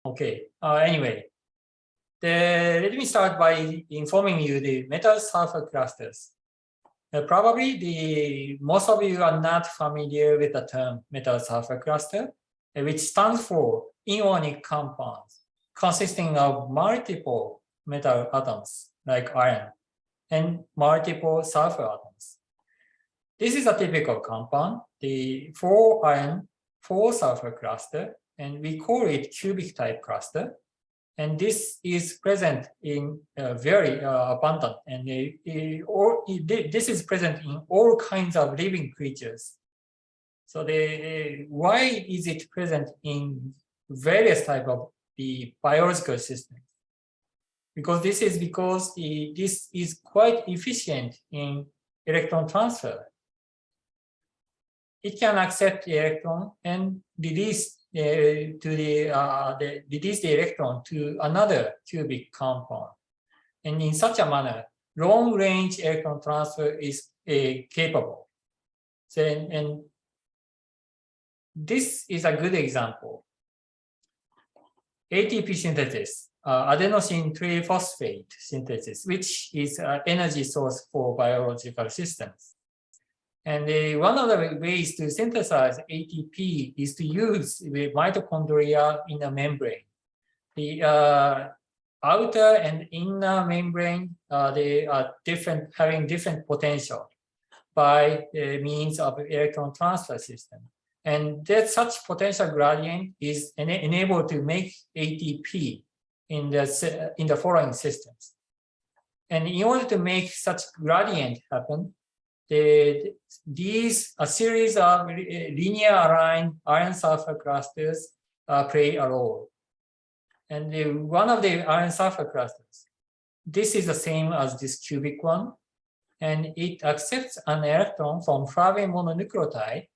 Okay. Anyway, let me start by informing you the metal-sulfur clusters. Probably most of you are not familiar with the term metal-sulfur cluster, which stands for ionic compounds consisting of multiple metal atoms like iron and multiple sulfur atoms. This is a typical compound, the 4 iron, 4 sulfur cluster, and we call it cubic type cluster. And this is present in very abundant, and this is present in all kinds of living creatures. So why is it present in various type of the biological systems? Because this is quite efficient in electron transfer. It can accept the electron and release release the electron to another cubic compound. And in such a manner, long-range electron transfer is capable. So, and this is a good example. ATP synthesis, adenosine triphosphate synthesis, which is an energy source for biological systems. And one of the ways to synthesize ATP is to use the mitochondria in a membrane. The outer and inner membrane, they are having different potential by means of electron transfer system. And that such potential gradient is enabled to make ATP in the following systems. And in order to make such gradient happen, a series of linear aligned iron sulfur clusters play a role. And one of the iron sulfur clusters, this is the same as this cubic one, and it accepts an electron from flavin mononucleotide,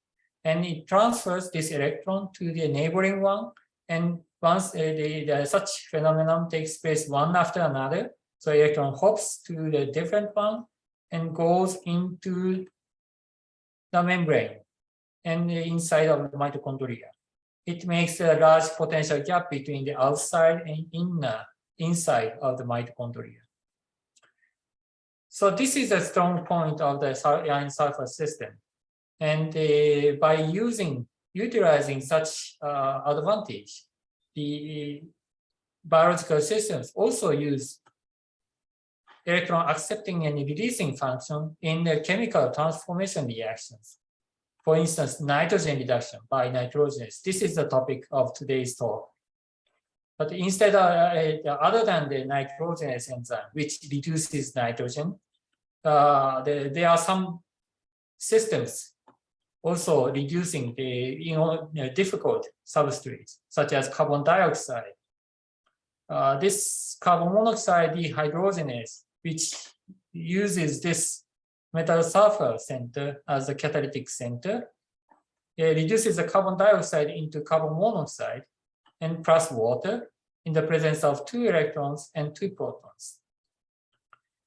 and it transfers this electron to the neighboring one. And once such phenomenon takes place one after another, so electron hops to the different one and goes into the membrane and inside of the mitochondria. It makes a large potential gap between the outside and inside of the mitochondria. So this is a strong point of the iron sulfur system. And by utilizing such advantage, the biological systems also use electron accepting and releasing function in the chemical transformation reactions. For instance, nitrogen reduction by nitrogenase. This is the topic of today's talk. But instead, other than the nitrogenase enzyme, which reduces nitrogen, there are some systems also reducing the difficult substrates, such as carbon dioxide. This carbon monoxide dehydrogenase, which uses this metal-sulfur center as a catalytic center, it reduces the carbon dioxide into carbon monoxide and plus water in the presence of 2 electrons and 2 protons.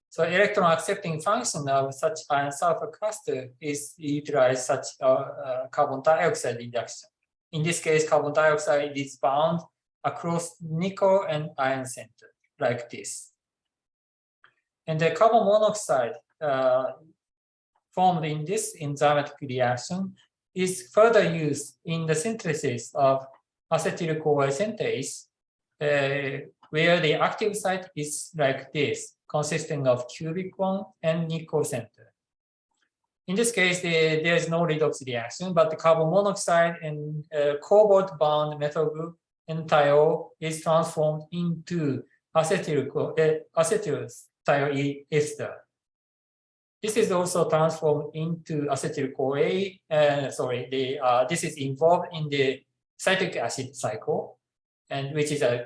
So electron accepting function of such iron sulfur cluster is utilize such carbon dioxide reduction. In this case, carbon dioxide is bound across nickel and iron center like this. And the carbon monoxide formed in this enzymatic reaction is further used in the synthesis of acetyl-CoA synthase, where the active site is like this, consisting of cubic one and nickel center. In this case, there is no redox reaction, but the carbon monoxide and cobalt-bound metal group and thiol is transformed into acetylthioester. This is also transformed into acetyl-CoA. This is involved in the citric acid cycle, and which is an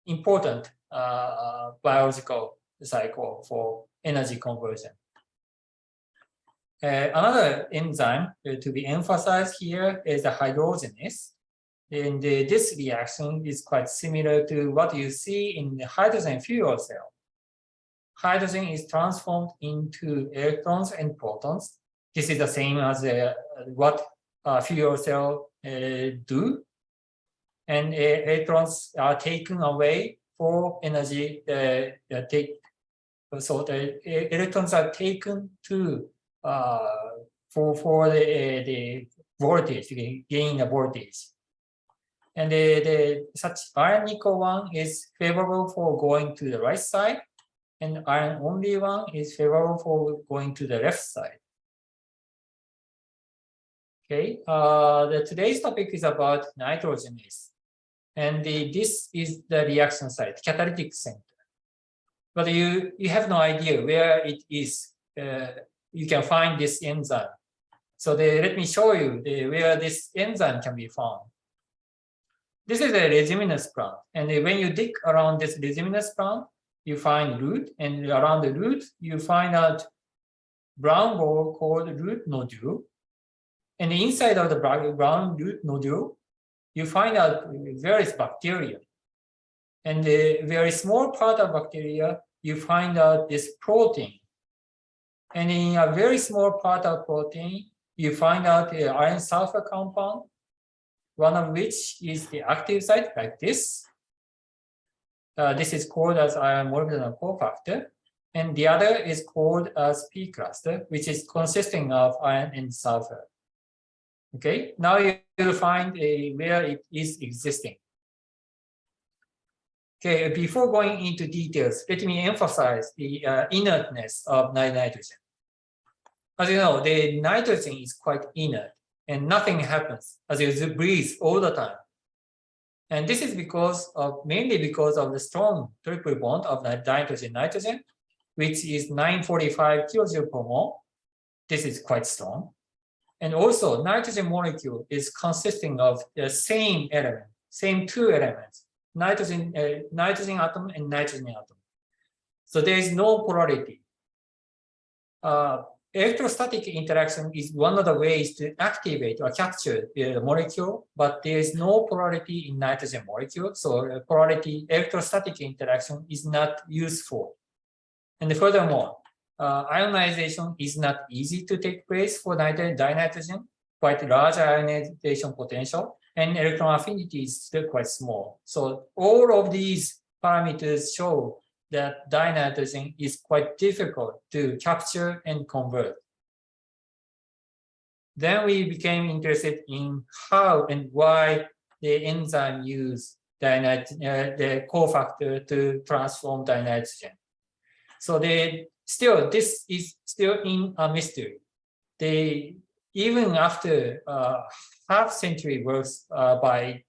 important biological cycle for energy conversion. Another enzyme to be emphasized here is the hydrogenase. And this reaction is quite similar to what you see in the hydrogen fuel cell. Hydrogen is transformed into electrons and protons. This is the same as what fuel cell do. and electrons are taken away for energy. So the electrons are taken to for the voltage, gain the voltage. And such iron nickel one is favorable for going to the right side, and iron only one is favorable for going to the left side. Okay, today's topic is about nitrogenase, and this is the reaction site, catalytic center. But you have no idea where it is. You can find this enzyme. So let me show you where this enzyme can be found. This is a leguminous plant, and when you dig around this leguminous plant, you find root, and around the root you find out brown ball called root nodule, and inside of the brown root nodule you find out various bacteria, and the very small part of bacteria you find out this protein, and in a very small part of protein you find out the iron sulfur compound, one of which is the active site like this. This is called as iron molybdenum cofactor, and the other is called as P cluster, which is consisting of iron and sulfur. Okay, now you'll find where it is existing. Okay, before going into details, let me emphasize the inertness of nitrogen. As you know, the nitrogen is quite inert, and nothing happens as you breathe all the time. And this is mainly because of the strong triple bond of nitrogen-nitrogen, which is 945 kilojoule per mole. This is quite strong. And also, nitrogen molecule is consisting of the same element, same two elements, nitrogen atom and nitrogen atom. So there is no polarity. Electrostatic interaction is one of the ways to activate or capture the molecule, but there is no polarity in nitrogen molecule. So electrostatic interaction is not useful. And furthermore, ionization is not easy to take place for dinitrogen, quite large ionization potential, and electron affinity is still quite small. So all of these parameters show that dinitrogen is quite difficult to capture and convert. Then we became interested in how and why the enzyme use the cofactor to transform dinitrogen. So this is still in a mystery. Even after half-century works by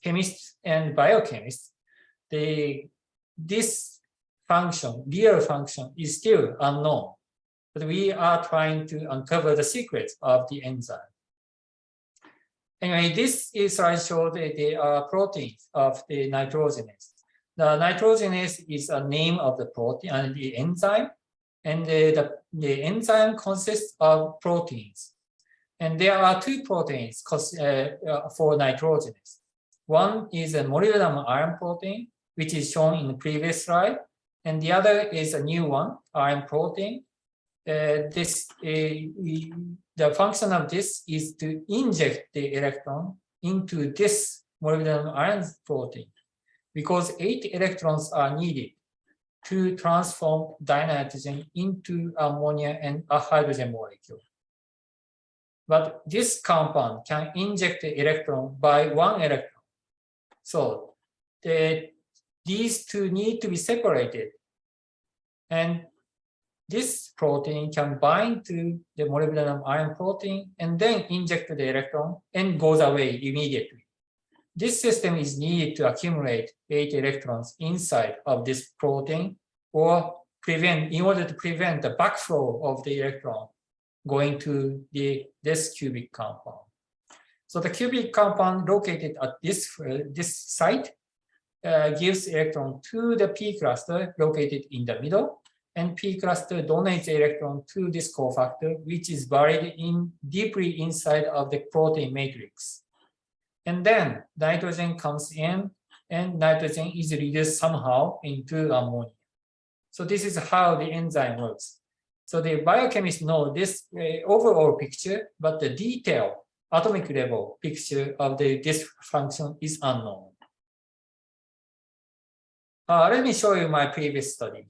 chemists and biochemists, this real function is still unknown, but we are trying to uncover the secrets of the enzyme. Anyway, this slide shows the proteins of the nitrogenase. The nitrogenase is a name of the protein and the enzyme, and the enzyme consists of proteins. And there are two proteins for nitrogenase. One is a molybdenum iron protein, which is shown in the previous slide, and the other is a new one, iron protein. The function of this is to inject the electron into this molybdenum iron protein, because 8 electrons are needed to transform dinitrogen into ammonia and a hydrogen molecule. But this compound can inject the electron by 1 electron. So these two need to be separated. And this protein can bind to the molybdenum iron protein and then inject the electron and goes away immediately. This system is needed to accumulate 8 electrons inside of this protein in order to prevent the backflow of the electron going to this cubic compound. So the cubic compound located at this site gives electron to the P cluster located in the middle, and P cluster donates electron to this cofactor, which is buried deeply inside of the protein matrix. And then nitrogen comes in, and nitrogen is reduced somehow into ammonia. So this is how the enzyme works. So the biochemists know this overall picture, but the detail atomic level picture of this function is unknown. Let me show you my previous study.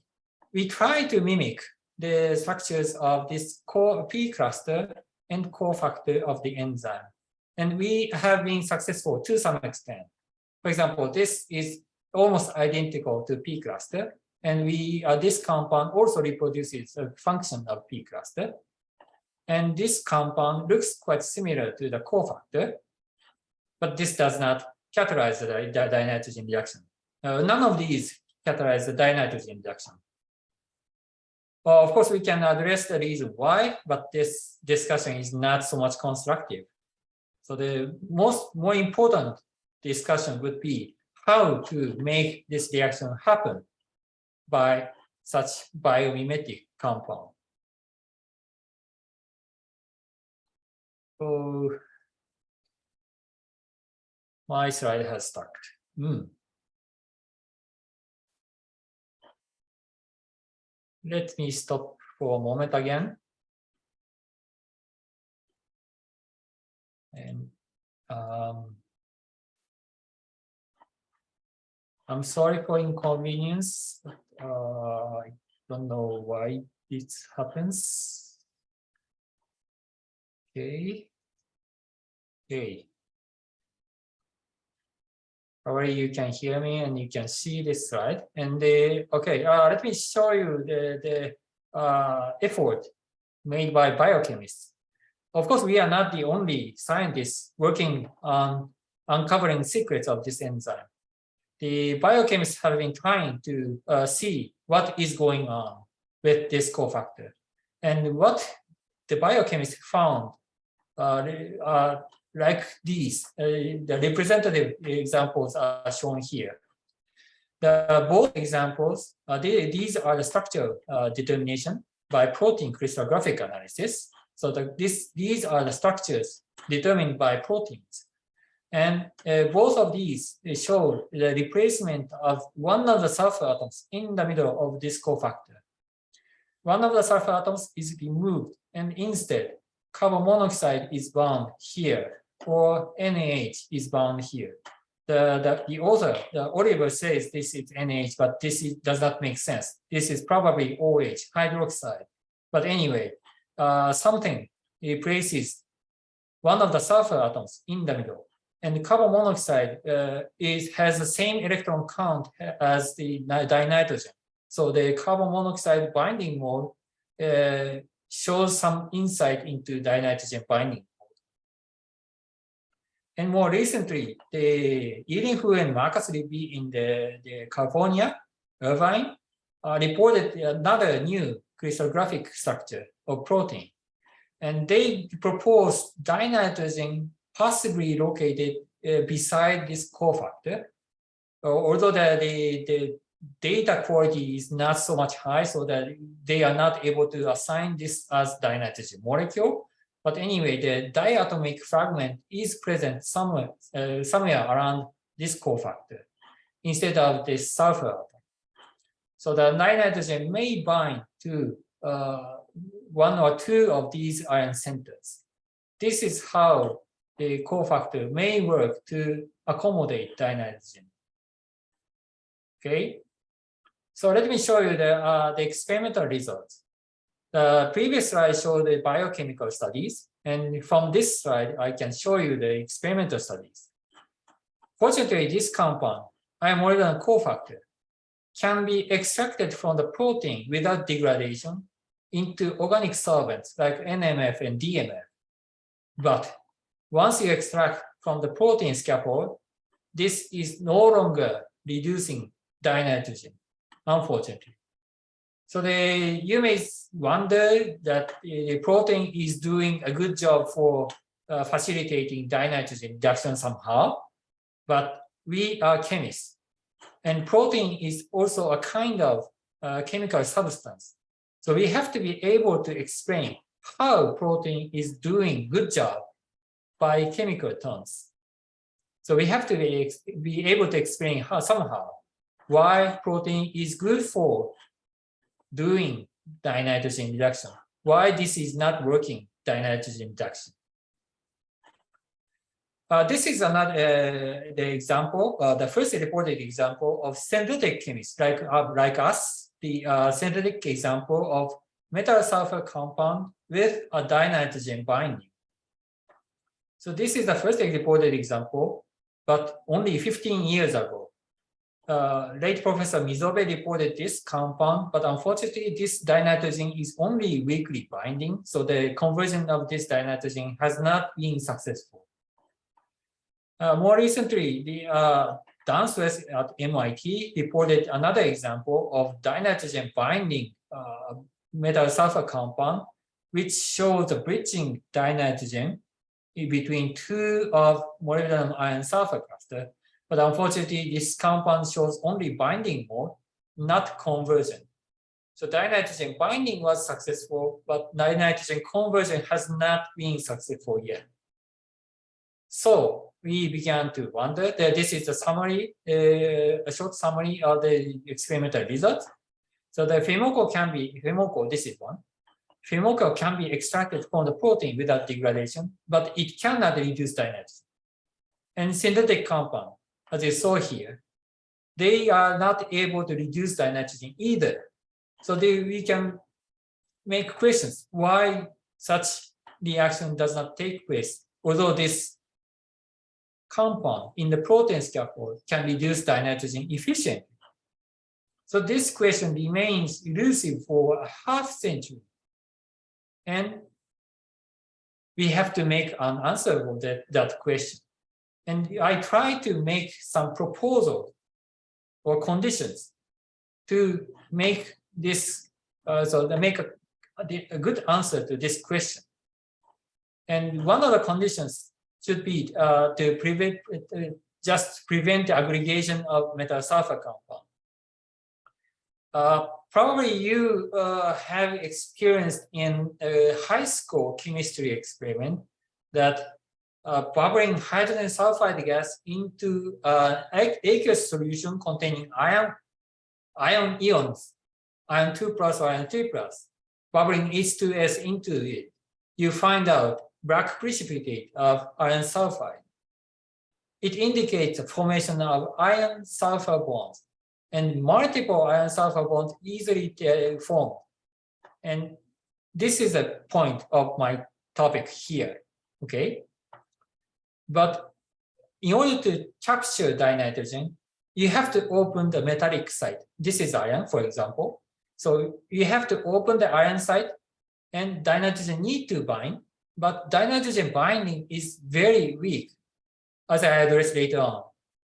We try to mimic the structures of this P cluster and cofactor of the enzyme. And we have been successful to some extent. For example, this is almost identical to P cluster. And this compound also reproduces a function of P cluster. And this compound looks quite similar to the cofactor, but this does not catalyze the dinitrogen reaction. None of these catalyze the dinitrogen reaction. Well, of course, we can address the reason why, but this discussion is not so much constructive. So the more important discussion would be how to make this reaction happen by such biomimetic compound. So my slide has stuck. Let me stop for a moment again. And I'm sorry for inconvenience. I don't know why this happens. Okay. Already you can hear me and you can see this slide. And let me show you the effort made by biochemists. Of course, we are not the only scientists working on uncovering secrets of this enzyme. The biochemists have been trying to see what is going on with this cofactor. And what the biochemists found like these, the representative examples are shown here. Both examples, these are the structure determination by protein crystallographic analysis. So these are the structures determined by proteins. And both of these show the replacement of one of the sulfur atoms in the middle of this cofactor. One of the sulfur atoms is removed, and instead, carbon monoxide is bound here, or NaH is bound here. The author, Oliver, says this is NaH, but this does not make sense. This is probably OH, hydroxide. But anyway, something replaces one of the sulfur atoms in the middle. And carbon monoxide has the same electron count as the dinitrogen. So the carbon monoxide binding mode shows some insight into dinitrogen binding. And more recently, the Yiling-Hu and Marcus Libby in the California, Irvine, reported another new crystallographic structure of protein. And they proposed dinitrogen possibly located beside this cofactor, although the data quality is not so much high, so that they are not able to assign this as dinitrogen molecule. But anyway, the diatomic fragment is present somewhere around this cofactor instead of this sulfur atom. So the dinitrogen may bind to one or two of these ion centers. This is how the cofactor may work to accommodate dinitrogen. Okay, so let me show you the experimental results. The previous slide showed the biochemical studies, and from this slide, I can show you the experimental studies. Fortunately, this compound, iron cofactor, can be extracted from the protein without degradation into organic solvents like NMF and DMF. But once you extract from the protein scaffold, this is no longer reducing dinitrogen, unfortunately. So you may wonder that the protein is doing a good job for facilitating dinitrogen reduction somehow, but we are chemists. And protein is also a kind of chemical substance. So we have to be able to explain how protein is doing good job by chemical terms. So we have to be able to explain how somehow why protein is good for doing dinitrogen reduction, why this is not working dinitrogen reduction. This is another the example, the first reported example of synthetic chemists like us, the synthetic example of metal-sulfur compound with a dinitrogen binding. So this is the first reported example, but only 15 years ago. Late Professor Mizobe reported this compound, but unfortunately this dinitrogen is only weakly binding, so the conversion of this dinitrogen has not been successful. More recently, the Dan Suez at MIT reported another example of dinitrogen binding metal-sulfur compound, which shows the bridging dinitrogen between two of molybdenum iron sulfur cluster. But unfortunately, this compound shows only binding mode, not conversion. So dinitrogen binding was successful, but dinitrogen conversion has not been successful yet. So we began to wonder that this is a summary, a short summary of the experimental results. So the FeMo-co can be, FeMo-co, this is one. FeMo-co can be extracted from the protein without degradation, but it cannot reduce dinitrogen. And synthetic compound, as you saw here, they are not able to reduce dinitrogen either. So we can make questions why such reaction does not take place, although this compound in the protein scaffold can reduce dinitrogen efficiently. So this question remains elusive for a half century. And we have to make an answer for that question. And I try to make some proposals or conditions to make this, make a good answer to this question. And one of the conditions should be to prevent, just prevent the aggregation of metal-sulfur compound. Probably you have experienced in a high school chemistry experiment that bubbling hydrogen sulfide gas into aqueous solution containing ion ions, ion 2 plus or ion 3 plus, bubbling H2S into it, you find out black precipitate of iron sulfide. It indicates the formation of iron sulfur bonds, and multiple iron sulfur bonds easily formed. And this is a point of my topic here, okay? But in order to capture dinitrogen, you have to open the metallic site. This is iron, for example. So you have to open the iron site, and dinitrogen need to bind, but dinitrogen binding is very weak, as I address later on.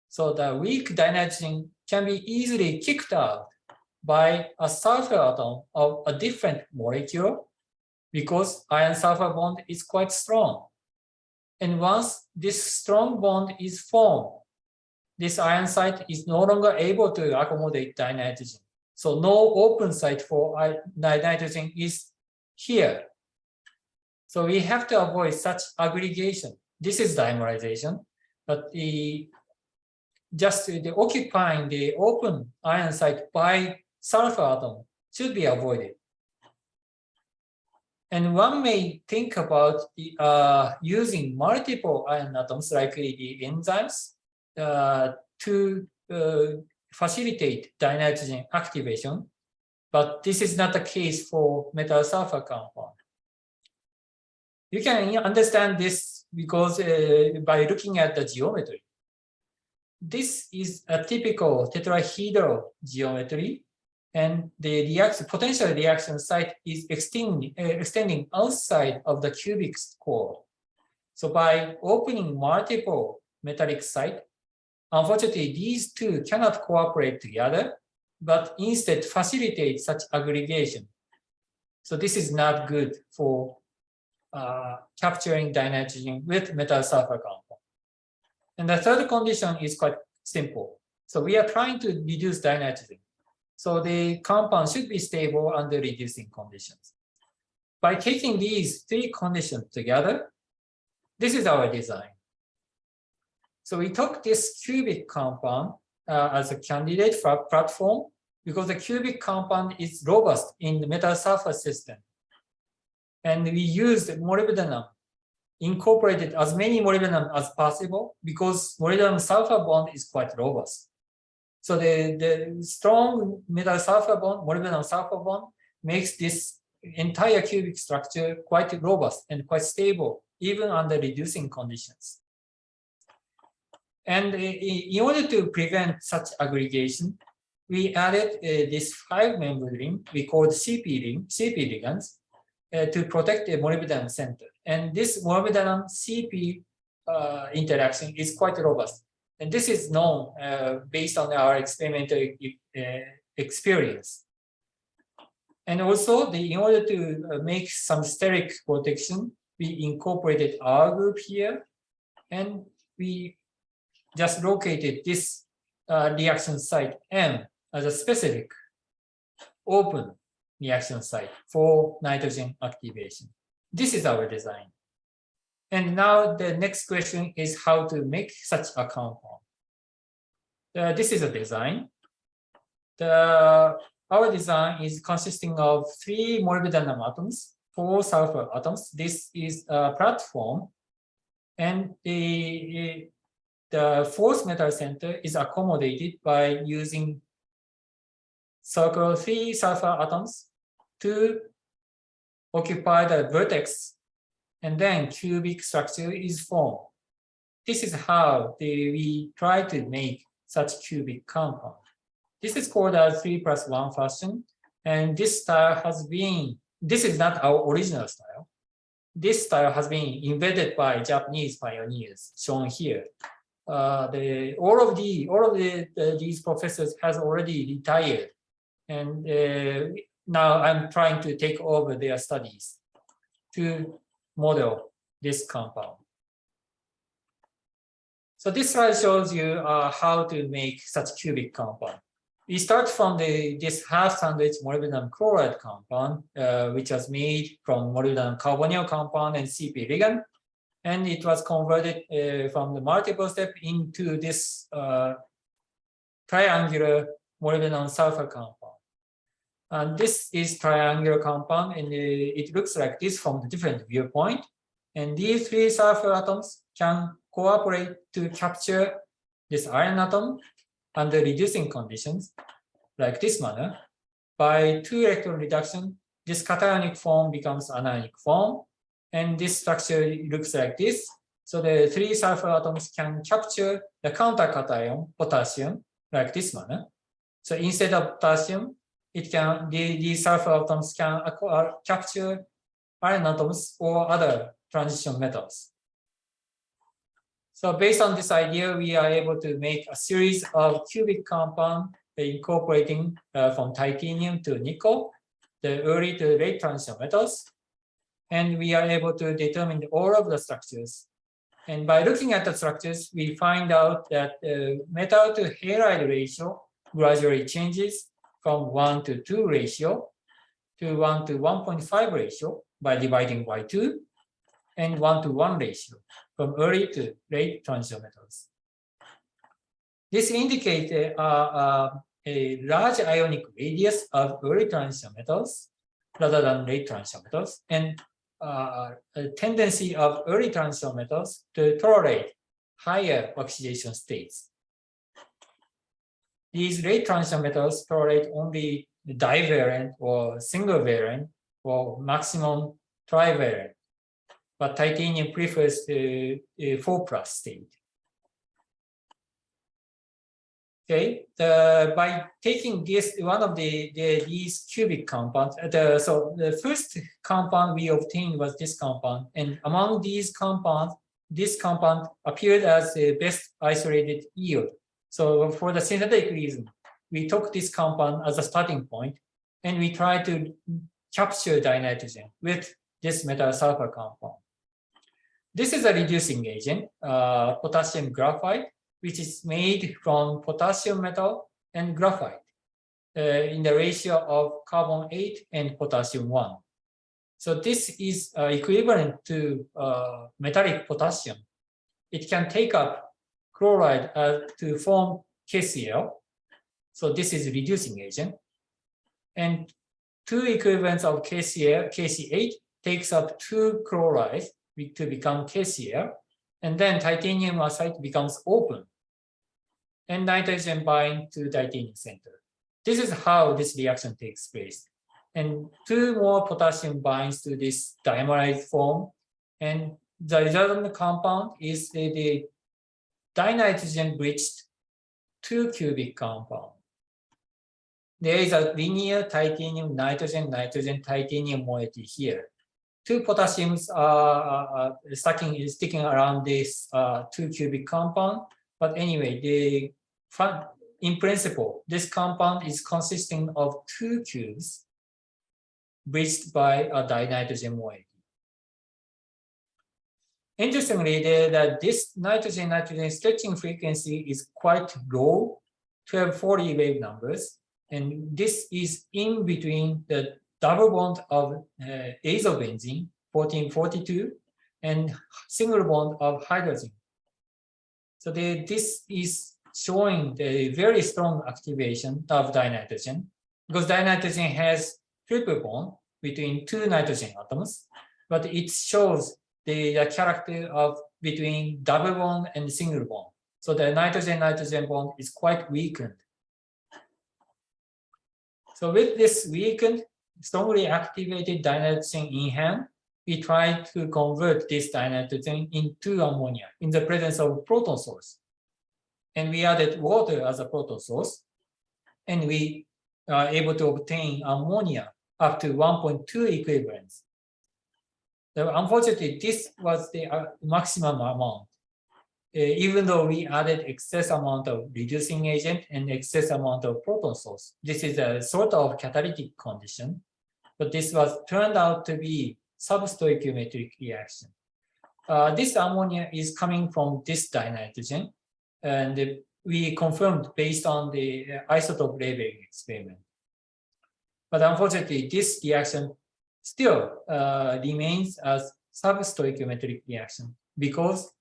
So the weak dinitrogen can be easily kicked out by a sulfur atom of a different molecule because iron sulfur bond is quite strong. And once this strong bond is formed, this iron site is no longer able to accommodate dinitrogen. So no open site for dinitrogen is here. So we have to avoid such aggregation. This is dimerization, but just occupying the open iron site by sulfur atom should be avoided. And one may think about using multiple iron atoms, like the enzymes, to facilitate dinitrogen activation, but this is not the case for metal-sulfur compound. You can understand this because by looking at the geometry. This is a typical tetrahedral geometry, and the potential reaction site is extending outside of the cubic core. So by opening multiple metallic sites, unfortunately, these two cannot cooperate together, but instead facilitate such aggregation. So this is not good for capturing dinitrogen with metal-sulfur compound. And the third condition is quite simple. So we are trying to reduce dinitrogen. So the compound should be stable under reducing conditions. By taking these three conditions together, this is our design. So we took this cubic compound as a candidate for platform because the cubic compound is robust in the metal-sulfur system. And we used molybdenum incorporated as many molybdenum as possible because molybdenum sulfur bond is quite robust. So the strong metal sulfur bond, molybdenum sulfur bond, makes this entire cubic structure quite robust and quite stable, even under reducing conditions. And in order to prevent such aggregation, we added this 5-member ring we called CP ligands to protect the molybdenum center. And this molybdenum CP interaction is quite robust. And this is known based on our experimental experience. And also, in order to make some steric protection, we incorporated our group here, and we just located this reaction site M as a specific open reaction site for nitrogen activation. This is our design. And now the next question is how to make such a compound. This is a design. Our design is consisting of 3 molybdenum atoms, 4 sulfur atoms. This is a platform, and the 4th metal center is accommodated by using circle 3 sulfur atoms to occupy the vertex, and then cubic structure is formed. This is how we try to make such cubic compound. This is called a 3+1 fashion, and this style has been, this is not our original style. This style has been invented by Japanese pioneers, shown here. All of these professors has already retired, and now I'm trying to take over their studies to model this compound. So this slide shows you how to make such cubic compound. We start from this half sandwich molybdenum chloride compound, which was made from molybdenum carbonyl compound and CP ligand, and it was converted from the multiple step into this triangular molybdenum sulfur compound. And this is triangular compound, and it looks like this from the different viewpoint. And these 3 sulfur atoms can cooperate to capture this iron atom under reducing conditions, like this manner. By 2 electron reduction, this cationic form becomes anionic form, and this structure looks like this. So the 3 sulfur atoms can capture the countercation potassium, like this manner. So instead of potassium, these sulfur atoms can capture iron atoms or other transition metals. So based on this idea, we are able to make a series of cubic compound incorporating from titanium to nickel, the early to late transition metals. And we are able to determine all of the structures. And by looking at the structures, we find out that the metal to halide ratio gradually changes from 1 to 2 ratio to 1 to 1.5 ratio by dividing by 2, and 1 to 1 ratio from early to late transition metals. This indicates a large ionic radius of early transition metals rather than late transition metals, and a tendency of early transition metals to tolerate higher oxidation states. These late transition metals tolerate only divalent or single valent or maximum trivalent, but titanium prefers the 4+ state. Okay, by taking this one of these cubic compounds, so the first compound we obtained was this compound, and among these compounds, this compound appeared as the best isolated yield. So for the synthetic reason, we took this compound as a starting point, and we tried to capture dinitrogen with this metal sulfur compound. This is a reducing agent, potassium graphite, which is made from potassium metal and graphite in the ratio of carbon 8 and potassium 1. So this is equivalent to metallic potassium. It can take up chloride to form KCl. So this is a reducing agent. And 2 equivalents of KCl, KC8 takes up 2 chlorides, to become KCl, and then titanium oxide becomes open, and nitrogen bind to titanium center. This is how this reaction takes place. And 2 more potassium binds to this dimerized form, and the resultant compound is the dinitrogen bridged 2 cubic compound. There is a linear titanium nitrogen titanium moiety here. 2 potassiums are sticking around this 2 cubic compound. But anyway, in principle, this compound is consisting of 2 cubes bridged by a dinitrogen moiety. Interestingly, this nitrogen stretching frequency is quite low, 1240 wave numbers, and this is in between the double bond of azobenzene, 1442, and single bond of hydrogen. So this is showing the very strong activation of dinitrogen, because dinitrogen has triple bond between 2 nitrogen atoms, but it shows the character of between double bond and single bond. So the nitrogen-nitrogen bond is quite weakened. So with this weakened, strongly activated dinitrogen in hand, we try to convert this dinitrogen into ammonia in the presence of proton source. And we added water as a proton source, and we are able to obtain ammonia up to 1.2 equivalents. So unfortunately, this was the maximum amount. Even though we added excess amount of reducing agent and excess amount of proton source, this is a sort of catalytic condition, but this was turned out to be substoichiometric reaction. This ammonia is coming from this dinitrogen, and we confirmed based on the isotope labeling experiment. But unfortunately, this reaction still remains as substoichiometric reaction because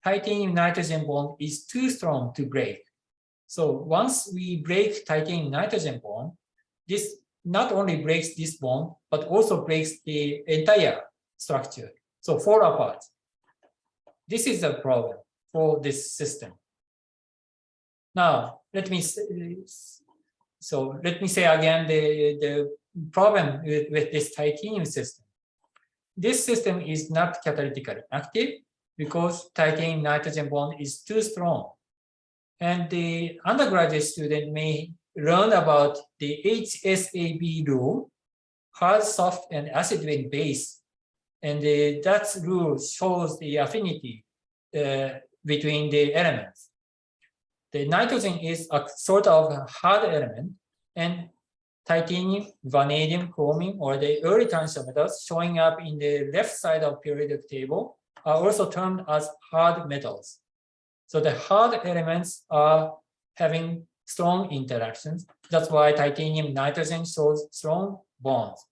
titanium nitrogen bond is too strong to break. So once we break titanium nitrogen bond, this not only breaks this bond, but also breaks the entire structure. So fall apart. This is a problem for this system. Now, let me say again the problem with this titanium system. This system is not catalytically active because titanium nitrogen bond is too strong. And the undergraduate student may learn about the HSAB rule, hard, soft, and acid and base. And that rule shows the affinity between the elements. The nitrogen is a sort of hard element, and titanium, vanadium, chromium, or the early transition metals showing up in the left side of periodic table are also termed as hard metals. So the hard elements are having strong interactions. That's why titanium nitrogen shows strong bonds.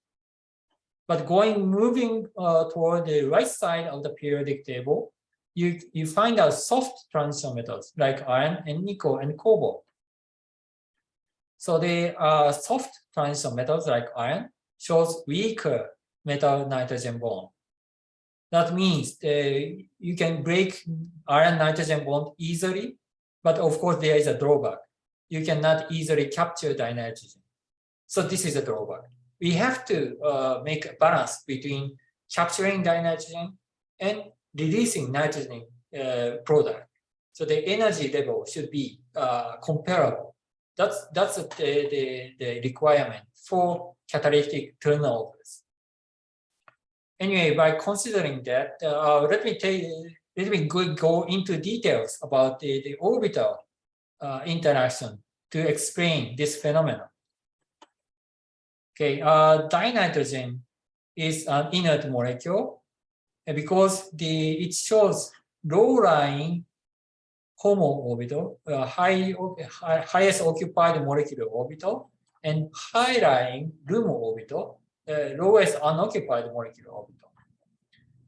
But moving toward the right side of the periodic table, you find out soft transition metals like iron and nickel and cobalt. So the soft transition metals like iron shows weaker metal-nitrogen bond. That means you can break iron-nitrogen bond easily, but of course there is a drawback. You cannot easily capture dinitrogen. So this is a drawback. We have to make a balance between capturing dinitrogen and releasing nitrogen product. So the energy level should be comparable. That's the requirement for catalytic turnovers. Anyway, by considering that, let me go into details about the orbital interaction to explain this phenomenon. Okay, dinitrogen is an inert molecule because it shows low-lying HOMO orbital, highest occupied molecular orbital, and high-lying LUMO orbital, lowest unoccupied molecular orbital.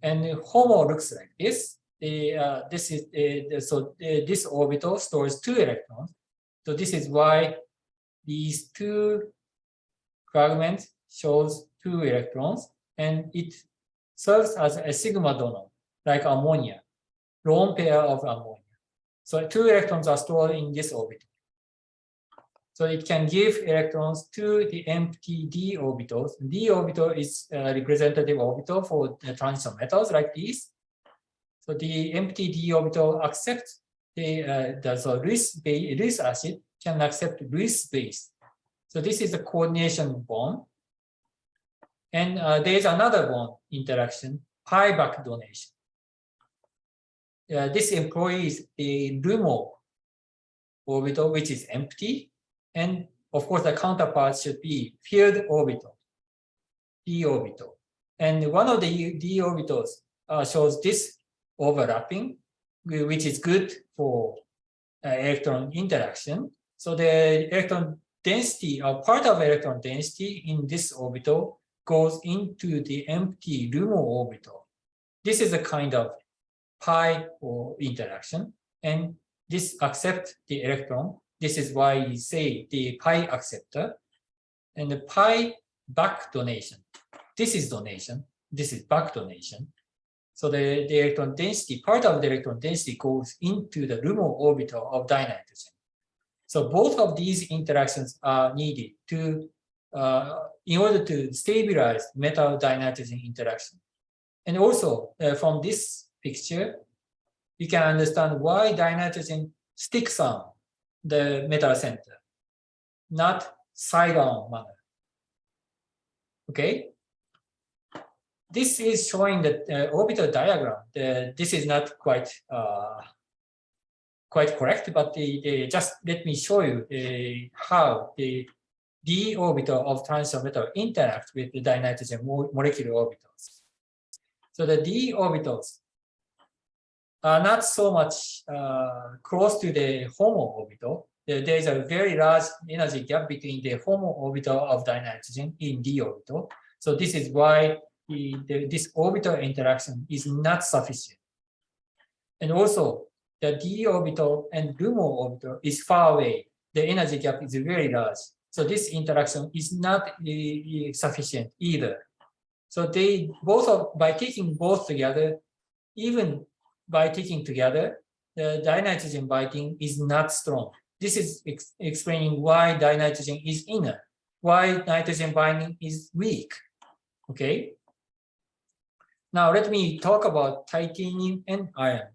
And HOMO looks like this. This orbital stores 2 electrons. So this is why these 2 fragments shows 2 electrons, and it serves as a sigma donor like ammonia, lone pair of ammonia. So 2 electrons are stored in this orbital. So it can give electrons to the empty d orbitals. D orbital is a representative orbital for the transition metals like these. So the empty d orbital accepts the Lewis acid can accept Lewis base. So this is a coordination bond. And there is another bond interaction, pi back donation. This employs a LUMO orbital, which is empty. And of course, the counterpart should be filled orbital, d orbital. And one of the d orbitals shows this overlapping, which is good for electron interaction. So the electron density, or part of electron density in this orbital goes into the empty LUMO orbital. This is a kind of pi or interaction, and this accepts the electron. This is why we say the pi acceptor. And the pi back donation. This is donation. This is back donation. So the electron density, part of the electron density goes into the LUMO orbital of dinitrogen. So both of these interactions are needed to, in order to stabilize metal dinitrogen interaction. And also from this picture, you can understand why dinitrogen sticks on the metal center, not side-on manner. Okay. This is showing the orbital diagram. This is not quite correct, but just let me show you how the d orbital of transition metal interact with the dinitrogen molecular orbitals. So the d orbitals are not so much close to the HOMO orbital. There is a very large energy gap between the HOMO orbital of dinitrogen in d orbital. So this is why this orbital interaction is not sufficient. And also, the d orbital and LUMO orbital is far away. The energy gap is very large. So this interaction is not sufficient either. So they by taking both together, even by taking together, the dinitrogen binding is not strong. This is explaining why dinitrogen is inner, why nitrogen binding is weak. Okay. Now let me talk about titanium and iron.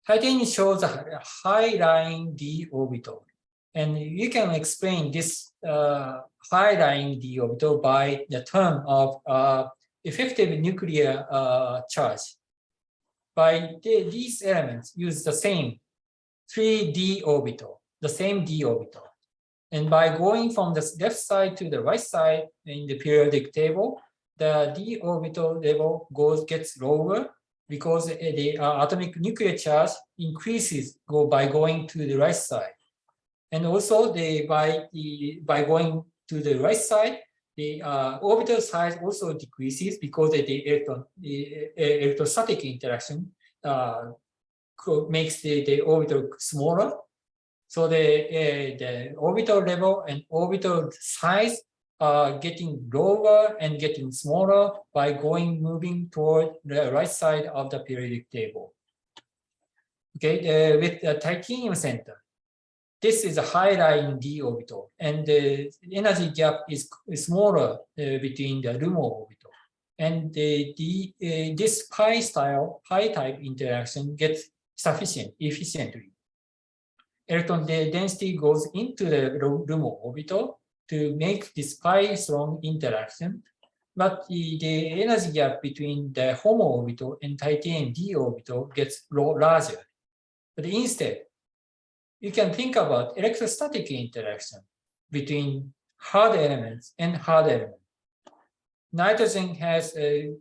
Titanium shows a high-lying d orbital, and you can explain this high-lying d orbital by the term of effective nuclear charge. By these elements use the same 3d orbital, the same d orbital. And by going from the left side to the right side in the periodic table, the d orbital level gets lower because the atomic nuclear charge increases by going to the right side. And also by going to the right side, the orbital size also decreases because the electrostatic interaction makes the orbital smaller. So the orbital level and orbital size are getting lower and getting smaller by moving toward the right side of the periodic table. Okay, with the titanium center, this is a high-lying d orbital, and the energy gap is smaller between the LUMO orbital. And this pi-type interaction gets sufficient efficiently. Electron density goes into the LUMO orbital to make this pi-strong interaction, but the energy gap between the HOMO orbital and titanium d orbital gets larger. But instead, you can think about electrostatic interaction between hard elements and hard elements. Nitrogen has a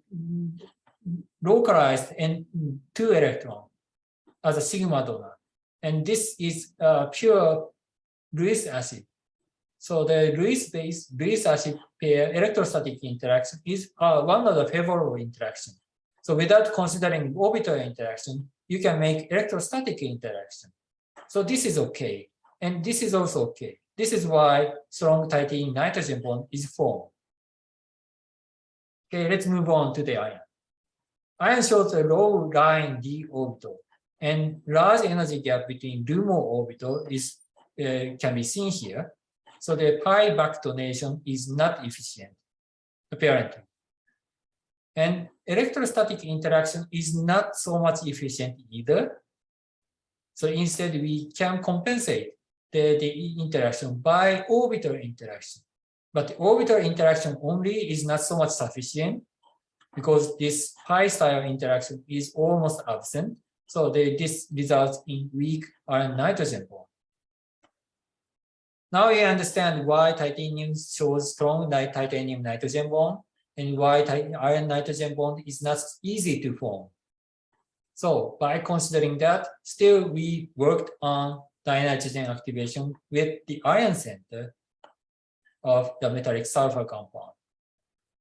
localized N2 electron as a sigma donor, and this is pure Lewis acid. So the Lewis acid pair electrostatic interaction is one of the favorable interactions. So without considering orbital interaction, you can make electrostatic interaction. So this is okay, and this is also okay. This is why strong titanium nitrogen bond is formed. Okay, let's move on to the iron. Iron shows a low line d orbital, and large energy gap between LUMO orbital is can be seen here. So the pi back donation is not efficient, apparently. And electrostatic interaction is not so much efficient either. So instead, we can compensate the interaction by orbital interaction. But orbital interaction only is not so much sufficient because this pi style interaction is almost absent. So this results in weak iron nitrogen bond. Now we understand why titanium shows strong titanium nitrogen bond and why iron nitrogen bond is not easy to form. So by considering that, still we worked on dinitrogen activation with the iron center of the metallic sulfur compound.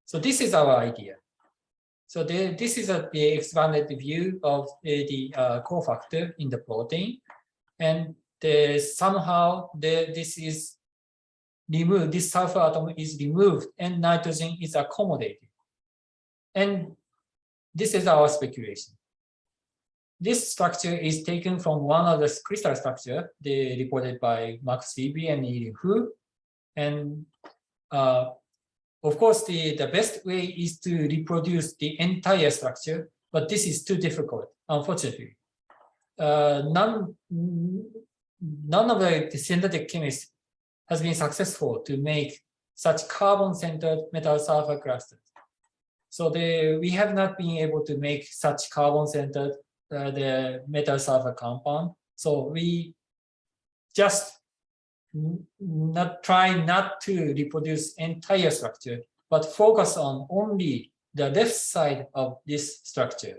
So this is our idea. So this is the expanded view of the cofactor in the protein, and somehow this is removed. This sulfur atom is removed, and nitrogen is accommodated. And this is our speculation. This structure is taken from one of the crystal structure reported by Max Phoebe and Yiling Hu. And of course, the best way is to reproduce the entire structure, but this is too difficult, unfortunately. None of the synthetic chemists has been successful to make such carbon-centered metal-sulfur clusters. So we have not been able to make such carbon-centered the metal-sulfur compound. So we just try not to reproduce entire structure, but focus on only the left side of this structure.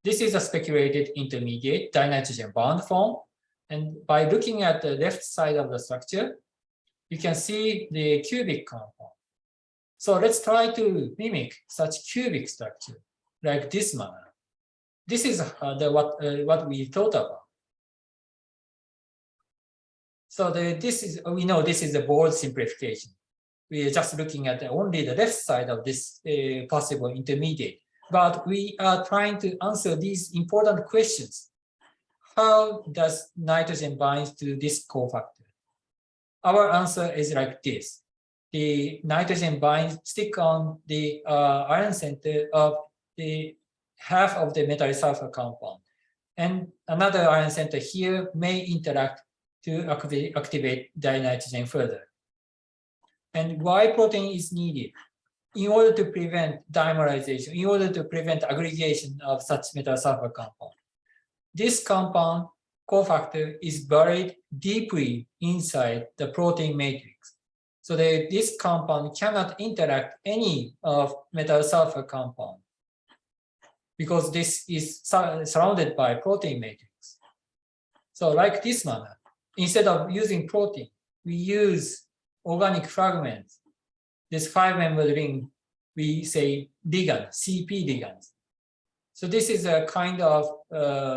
This is a speculated intermediate dinitrogen bound form. And by looking at the left side of the structure, you can see the cubic compound. So let's try to mimic such cubic structure like this manner. This is what we thought about. So we know this is a bold simplification. We are just looking at only the left side of this possible intermediate. But we are trying to answer these important questions. How does nitrogen bind to this cofactor? Our answer is like this. The nitrogen stick on the iron center of the half of the metal sulfur compound. And another iron center here may interact to activate dinitrogen further. And why protein is needed? In order to prevent dimerization, in order to prevent aggregation of such metal sulfur compound. This compound cofactor is buried deeply inside the protein matrix. So this compound cannot interact any of metal sulfur compound because this is surrounded by protein matrix. So like this manner, instead of using protein, we use organic fragments. This 5-membered ring, we say ligand, CP ligands. So this is a kind of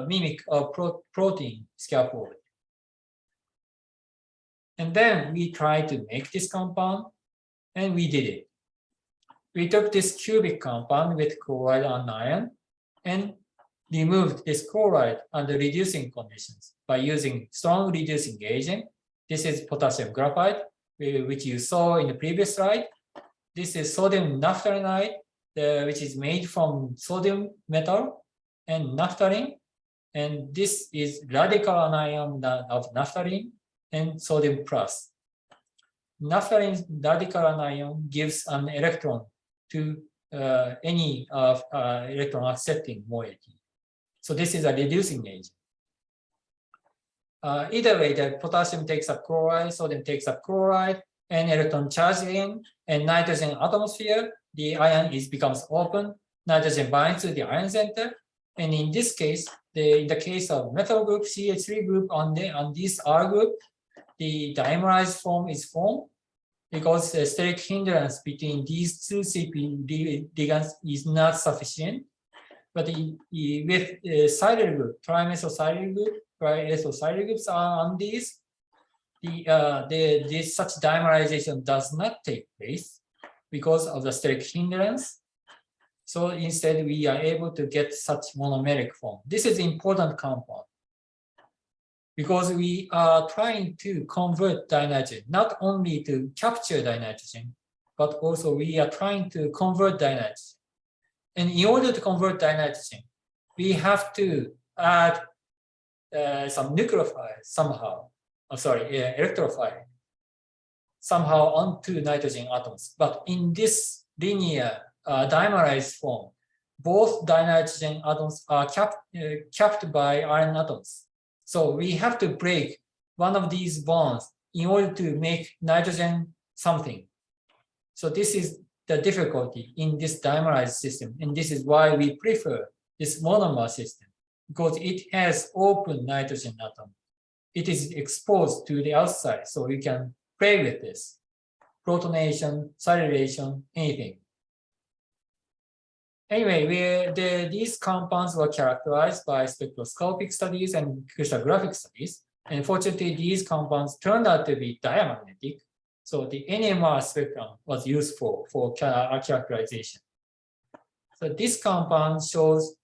mimic of protein scaffold. And then we tried to make this compound, and we did it. We took this cubic compound with chloride and iron and removed this chloride under reducing conditions by using strong reducing agent. This is potassium graphite, which you saw in the previous slide. This is sodium naphthalenide, which is made from sodium metal and naphthalene. And this is radical anion of naphthalene and sodium plus. Naphthalene radical anion gives an electron to any of electron accepting moiety. So this is a reducing agent. Either way, the potassium takes up chloride, sodium takes up chloride, and electron charge in, and nitrogen atmosphere, the ion becomes open, nitrogen binds to the ion center, and in this case, in the case of methyl group, CH3 group on this R group, the dimerized form is formed because the steric hindrance between these two CP ligands is not sufficient. But with silyl group, trimethyl group, triethyl groups are on these, such dimerization does not take place because of the steric hindrance. So instead, we are able to get such monomeric form. This is important compound because we are trying to convert dinitrogen, not only to capture dinitrogen, but also we are trying to convert dinitrogen. And in order to convert dinitrogen, we have to add some nucleophile somehow, electrophile somehow onto nitrogen atoms. But in this linear dimerized form, both dinitrogen atoms are capped by iron atoms. So we have to break one of these bonds in order to make nitrogen something. So this is the difficulty in this dimerized system. And this is why we prefer this monomer system, because it has open nitrogen atom. It is exposed to the outside, so we can play with this. Protonation, cellulation, anything. Anyway, these compounds were characterized by spectroscopic studies and crystallographic studies. And fortunately, these compounds turned out to be diamagnetic. So the NMR spectrum was useful for characterization. So this compound shows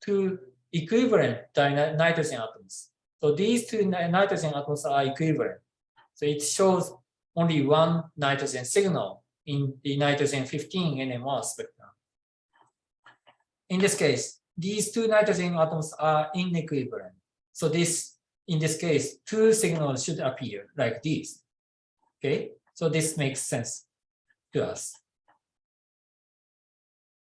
two equivalent nitrogen atoms. So these two nitrogen atoms are equivalent. So it shows only one nitrogen signal in the nitrogen 15 NMR spectrum. In this case, these two nitrogen atoms are inequivalent. So in this case, two signals should appear like this. Okay, so this makes sense to us.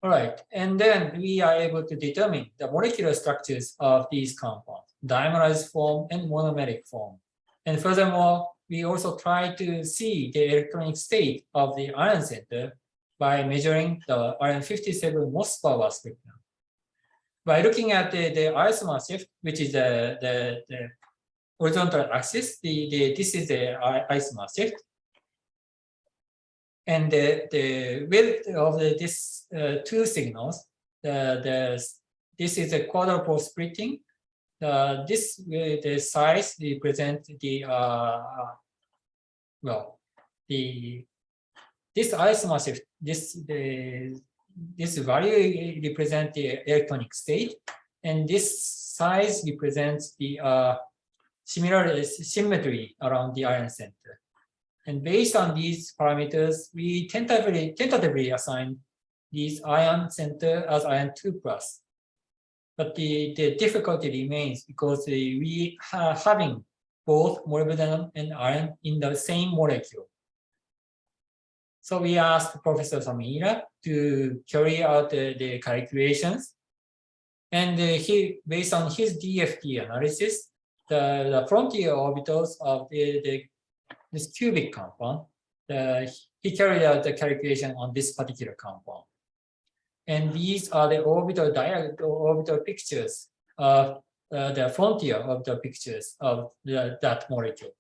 All right, and then we are able to determine the molecular structures of these compounds, dimerized form and monomeric form. And furthermore, we also try to see the electronic state of the iron center by measuring the iron 57 Moss power spectrum. By looking at the isomer shift, which is the horizontal axis, this is the isomer shift. And the width of these two signals, this is a quadrupole splitting. The size represents this isomer shift. This value represents the electronic state, and this size represents the symmetry around the iron center. And based on these parameters, we tentatively assign these iron center as iron 2+. But the difficulty remains because we are having both molybdenum and iron in the same molecule. So we asked Professor Samira to carry out the calculations. And based on his DFT analysis, the frontier orbitals of this cubic compound, he carried out the calculation on this particular compound. And these are the orbital pictures of the frontier of the pictures of that molecule.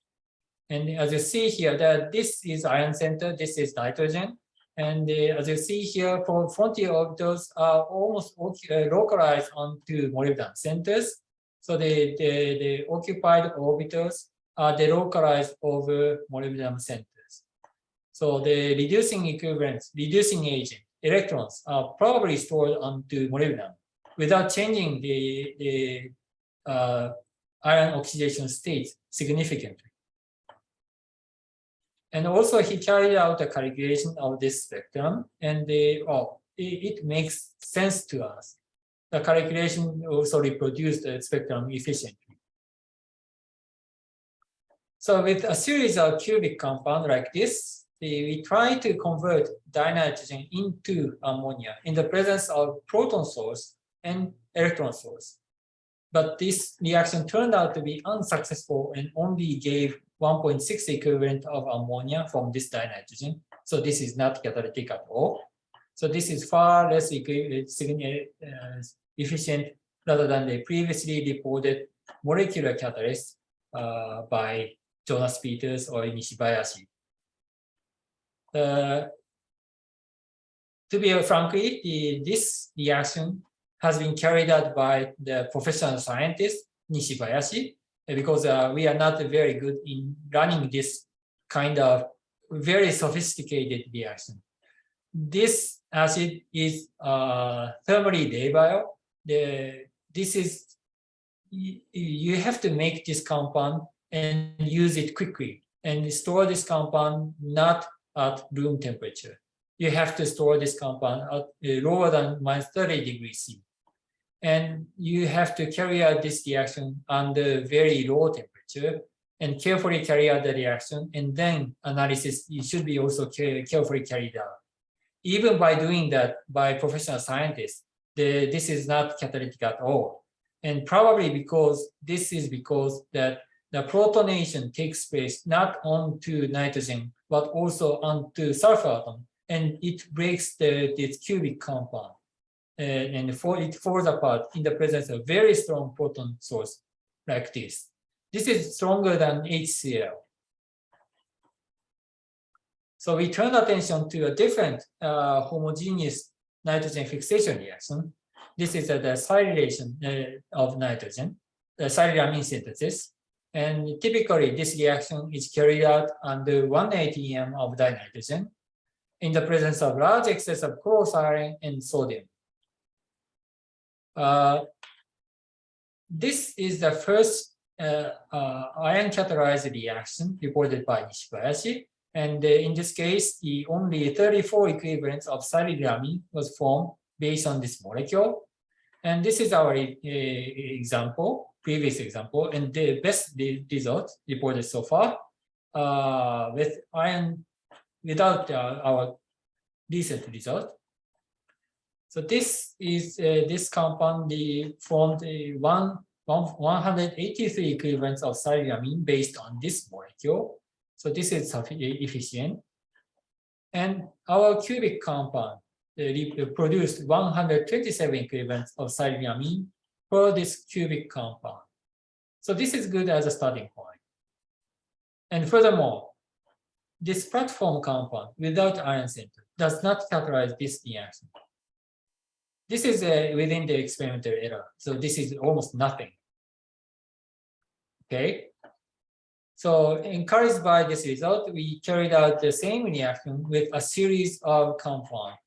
And as you see here, that this is iron center, this is nitrogen. And as you see here, frontier orbitals are almost localized onto molybdenum centers. So the occupied orbitals are delocalized over molybdenum centers. So the reducing agent, electrons are probably stored onto molybdenum without changing the iron oxidation state significantly. And also he carried out a calculation of this spectrum, and it makes sense to us. The calculation also reproduced the spectrum efficiently. So with a series of cubic compounds like this, we try to convert dinitrogen into ammonia in the presence of proton source and electron source. But this reaction turned out to be unsuccessful and only gave 1.6 equivalent of ammonia from this dinitrogen. So this is not catalytic at all. So this is far less efficient rather than the previously reported molecular catalyst by Jonas Peters or Nishibayashi. To be frankly, this reaction has been carried out by the professional scientist Nishibayashi, because we are not very good in running this kind of very sophisticated reaction. this acid is thermally labile. This is, you have to make this compound and use it quickly and store this compound not at room temperature. You have to store this compound at lower than -30 degrees C. And you have to carry out this reaction under very low temperature and carefully carry out the reaction, and then analysis should be also carefully carried out. Even by doing that by professional scientists, this is not catalytic at all. And probably because that the protonation takes place not onto nitrogen, but also onto sulfur atom, and it breaks this cubic compound. And it falls apart in the presence of very strong proton source like this. This is stronger than HCl. So we turn attention to a different homogeneous nitrogen fixation reaction. This is the acylation of nitrogen, the acylamine synthesis. And typically this reaction is carried out under 1 atm of dinitrogen in the presence of large excess of chlorosiren and sodium. This is the first ion catalyzed reaction reported by Nishibayashi. And in this case, the only 34 equivalents of silylamine was formed based on this molecule. And this is our example, previous example, and the best result reported so far with ion without our recent result. So this is this compound formed 183 equivalents of silylamine based on this molecule. So this is efficient. And our cubic compound produced 127 equivalents of silylamine for this cubic compound. So this is good as a starting point. And furthermore, this platform compound without ion center does not catalyze this reaction. This is within the experimental error. So this is almost nothing. Okay. So encouraged by this result, we carried out the same reaction with a series of compounds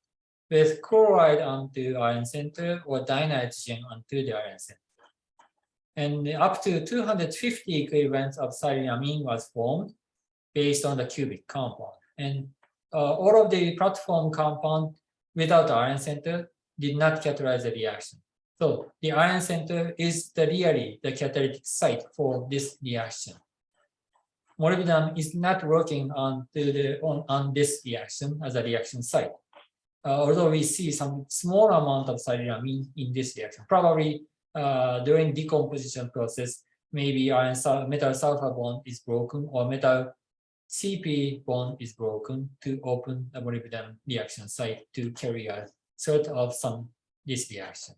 with chloride onto ion center or dinitrogen onto the ion center. And up to 250 equivalents of silylamine was formed based on the cubic compound. And all of the platform compound without ion center did not catalyze the reaction. So the ion center is really the catalytic site for this reaction. Molybdenum is not working on this reaction as a reaction site. Although we see some small amount of silylamine in this reaction, probably during decomposition process, maybe iron metal sulfur bond is broken or metal CP bond is broken to open the molybdenum reaction site to carry out sort of this reaction.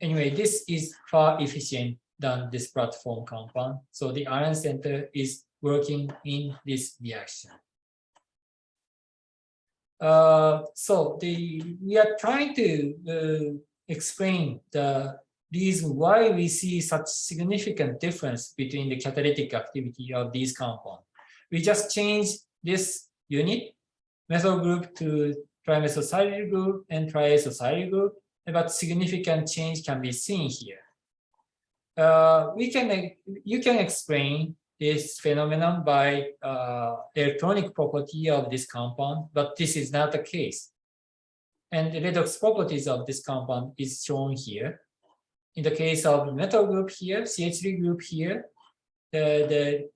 Anyway, this is far efficient than this platform compound. So the ion center is working in this reaction. We are trying to explain the reason why we see such significant difference between the catalytic activity of these compounds. We just changed this unit, methyl group to trimethylsilyl group and triacylsilyl group, but significant change can be seen here. You can explain this phenomenon by electronic property of this compound, but this is not the case. And the redox properties of this compound is shown here. In the case of metal group here, CH3 group here, the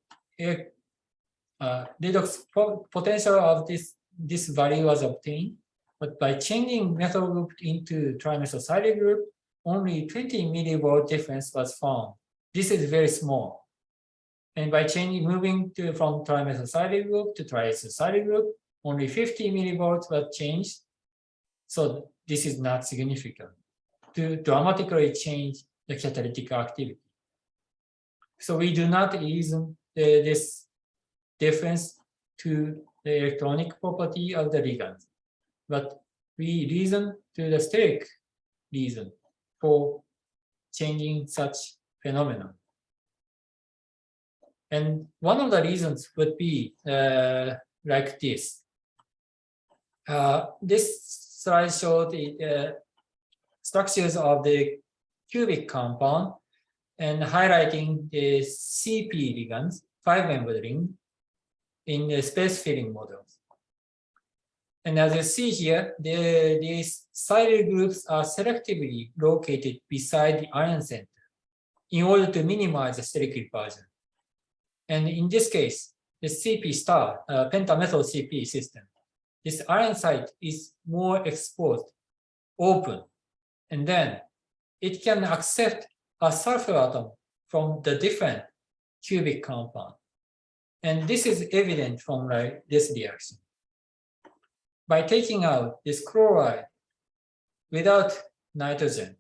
redox potential of this value was obtained. But by changing methyl group into trimethylsilyl group, only 20 millivolt difference was found. This is very small. And by moving from trimethylsilyl group to triacylsilyl group, only 50 millivolts was changed. So this is not significant to dramatically change the catalytic activity. So we do not reason this difference to the electronic property of the ligand, but we reason to the steric reason for changing such phenomenon. And one of the reasons would be like this. This slide shows the structures of the cubic compound and highlighting the CP ligands, 5-membered ring, in the space filling models. And as you see here, these silyl groups are selectively located beside the ion center in order to minimize the steric repulsion. And in this case, the CP star, pentamethyl CP system, this ion site is more exposed, open, and then it can accept a sulfur atom from the different cubic compound. And this is evident from this reaction. By taking out this chloride without nitrogen,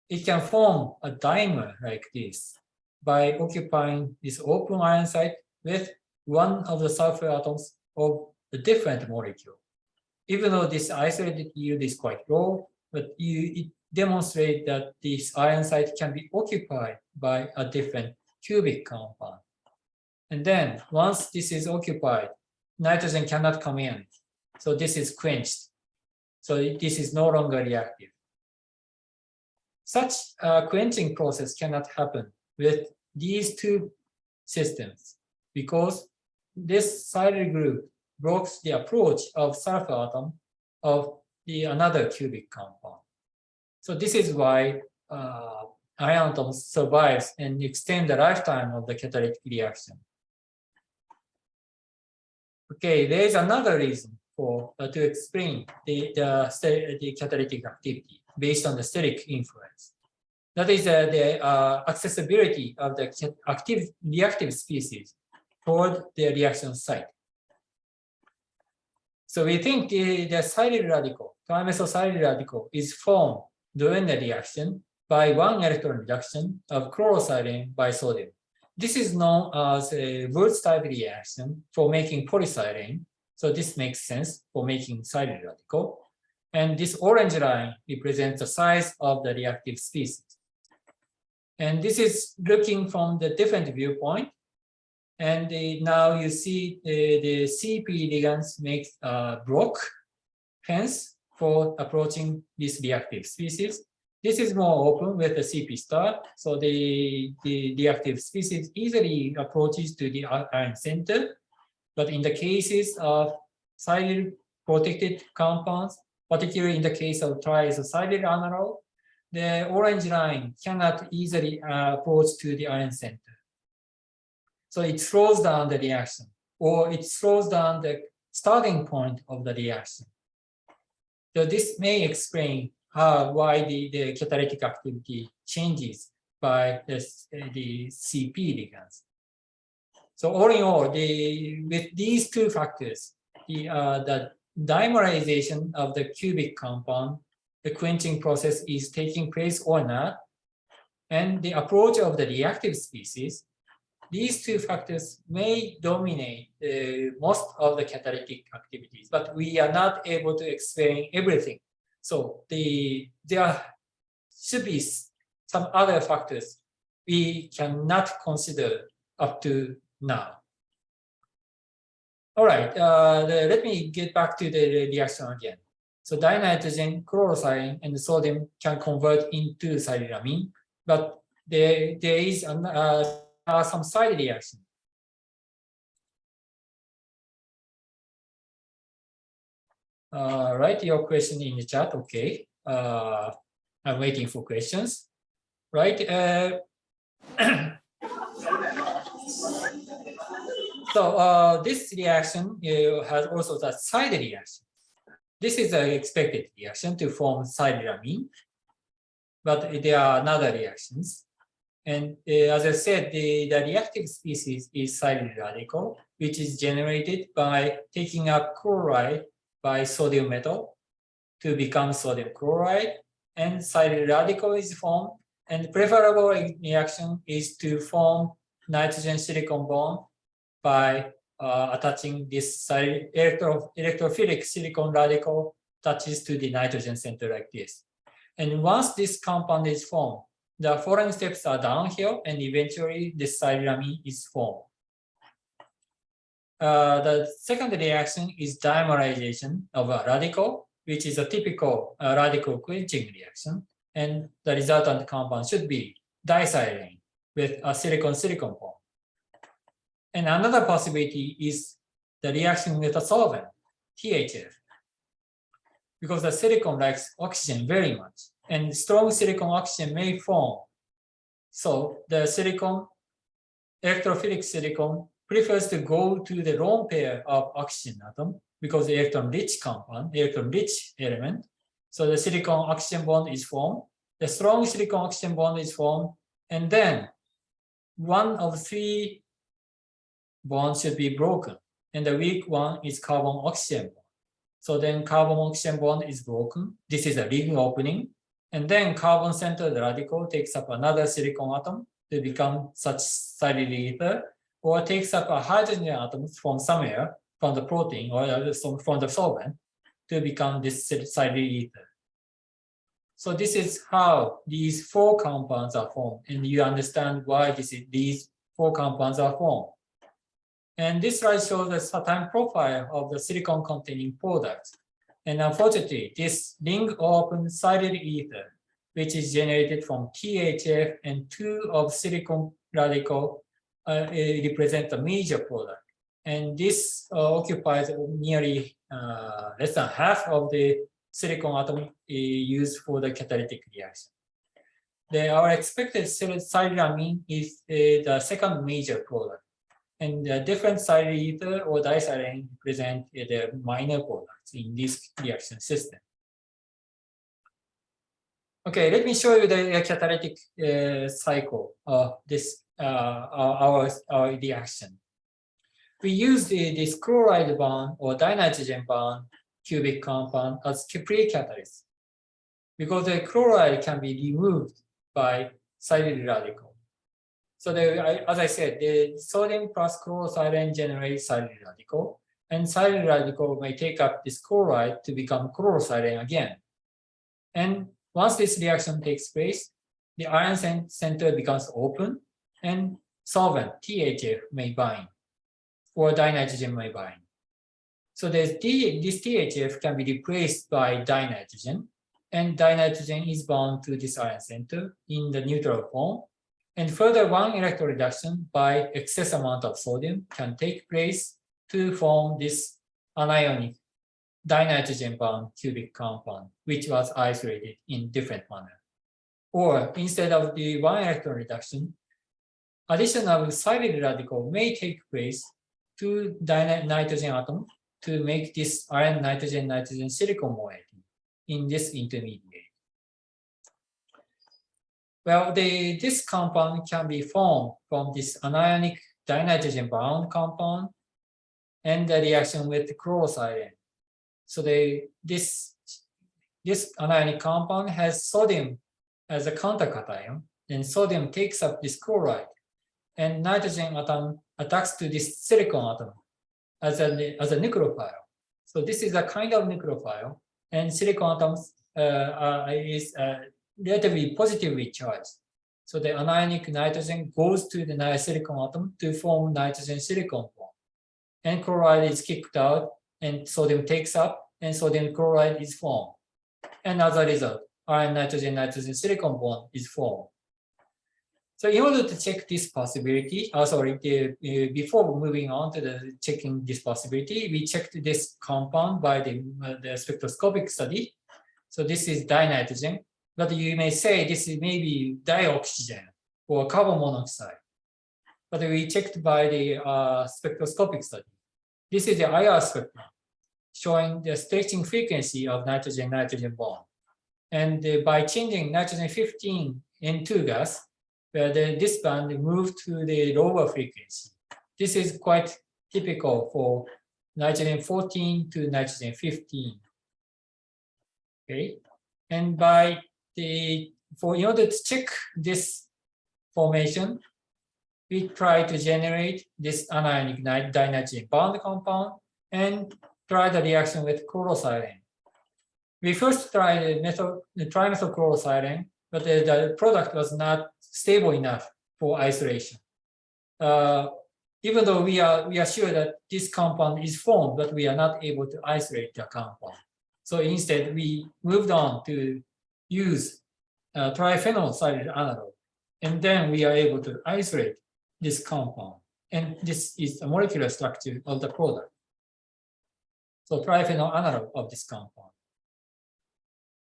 it can form a dimer like this by occupying this open ion site with one of the sulfur atoms of a different molecule. Even though this isolated yield is quite low, but it demonstrates that this ion site can be occupied by a different cubic compound. And then once this is occupied, nitrogen cannot come in. So this is quenched. So this is no longer reactive. Such a quenching process cannot happen with these two systems because this silyl group blocks the approach of sulfur atom of the another cubic compound. So this is why ion atoms survives and extend the lifetime of the catalytic reaction. Okay, there is another reason for to explain the catalytic activity based on the steric influence. That is the accessibility of the active reactive species toward the reaction site. So we think the silyl radical, trimethyl silyl radical, is formed during the reaction by one electron reduction of chlorosilane by sodium. This is known as a Wurtz type reaction for making polysilane. So this makes sense for making silyl radical. And this orange line represents the size of the reactive species. And this is looking from the different viewpoint. And now you see the CP ligands make a block fence for approaching this reactive species. This is more open with the CP star. So the reactive species easily approaches to the ion center. But in the cases of silyl protected compounds, particularly in the case of triisosilyl analog, the orange line cannot easily approach to the ion center. So it slows down the reaction, or it slows down the starting point of the reaction. So this may explain why the catalytic activity changes by the CP ligands. So all in all, with these two factors, the dimerization of the cubic compound, the quenching process is taking place or not, and the approach of the reactive species, these two factors may dominate most of the catalytic activities, but we are not able to explain everything. So there should be some other factors we cannot consider up to now. All right, let me get back to the reaction again. So dinitrogen, chlorosilane, and sodium can convert into silylamine, but there is some side reaction. Write your question in the chat. Okay, I'm waiting for questions. Right. So this reaction has also the side reaction. This is an expected reaction to form silylamine, but there are another reactions. And as I said, the reactive species is silyl radical, which is generated by taking up chloride by sodium metal to become sodium chloride, and silyl radical is formed. And preferable reaction is to form nitrogen silicon bond by attaching this electrophilic silicon radical touches to the nitrogen center like this. And once this compound is formed, the following steps are downhill, and eventually this silylamine is formed. the second reaction is dimerization of a radical, which is a typical radical quenching reaction. And the resultant compound should be disilane with a silicon-silicon bond. And another possibility is the reaction with a solvent, THF, because the silicon likes oxygen very much, and strong silicon oxygen may form. So the silicon, electrophilic silicon, prefers to go to the lone pair of oxygen atom because the electron-rich compound, electron-rich element. So the silicon-oxygen bond is formed. The strong silicon-oxygen bond is formed, and then one of three bonds should be broken, and the weak one is carbon-oxygen bond. So then carbon-oxygen bond is broken. This is a ring opening, and then carbon-centered radical takes up another silicon atom to become such silane ether, or takes up a hydrogen atom from somewhere, from the protein or from the solvent, to become this silane ether. So this is how these four compounds are formed, and you understand why these four compounds are formed. And this slide shows the time profile of the silicon-containing products. And unfortunately, this ring-open silane ether, which is generated from THF and two of silicon radical, represent a major product. And this occupies nearly less than half of the silicon atom used for the catalytic reaction. Our expected silylamine is the second major product. And the different silane ether or disilane represent the minor products in this reaction system. Okay, let me show you the catalytic cycle of this our reaction. We use this chloride bond or dinitrogen bond cubic compound as pre-catalyst because the chloride can be removed by silane radical. So as I said, the sodium plus chlorosilane generates silane radical, and silane radical may take up this chloride to become chlorosilane again. And once this reaction takes place, the ion center becomes open, and solvent, THF, may bind, or dinitrogen may bind. So this THF can be replaced by dinitrogen, and dinitrogen is bound to this ion center in the neutral form. And further, one electron reduction by excess amount of sodium can take place to form this anionic dinitrogen bound cubic compound, which was isolated in different manner. Or instead of the one electron reduction, addition of silane radical may take place to nitrogen atom to make this iron nitrogen silicon moiety in this intermediate. Well, this compound can be formed from this anionic dinitrogen bound compound and the reaction with the chlorosilane. So this anionic compound has sodium as a countercation, and sodium takes up this chloride, and nitrogen atom attacks to this silicon atom as a nucleophile. So this is a kind of nucleophile, and silicon atoms is relatively positively charged. So the anionic nitrogen goes to the silicon atom to form nitrogen silicon bond. And chloride is kicked out, and sodium takes up, and sodium chloride is formed. And as a result, iron nitrogen silicon bond is formed. So in order to check this possibility, before moving on to checking this possibility, we checked this compound by the spectroscopic study. So this is dinitrogen. But you may say this is maybe dioxygen or carbon monoxide. But we checked by the spectroscopic study. This is the IR spectrum showing the stretching frequency of nitrogen bond. And by changing nitrogen 15 N2 gas, this band moved to the lower frequency. This is quite typical for nitrogen 14 to nitrogen 15. Okay, and in order to check this formation, we try to generate this anionic dinitrogen bound compound and try the reaction with chlorosilane. We first tried the trimethylchlorosilane, but the product was not stable enough for isolation. even though we are sure that this compound is formed, but we are not able to isolate the compound. So instead, we moved on to use triphenyl silane analog, and then we are able to isolate this compound. And this is the molecular structure of the product. So triphenyl analog of this compound.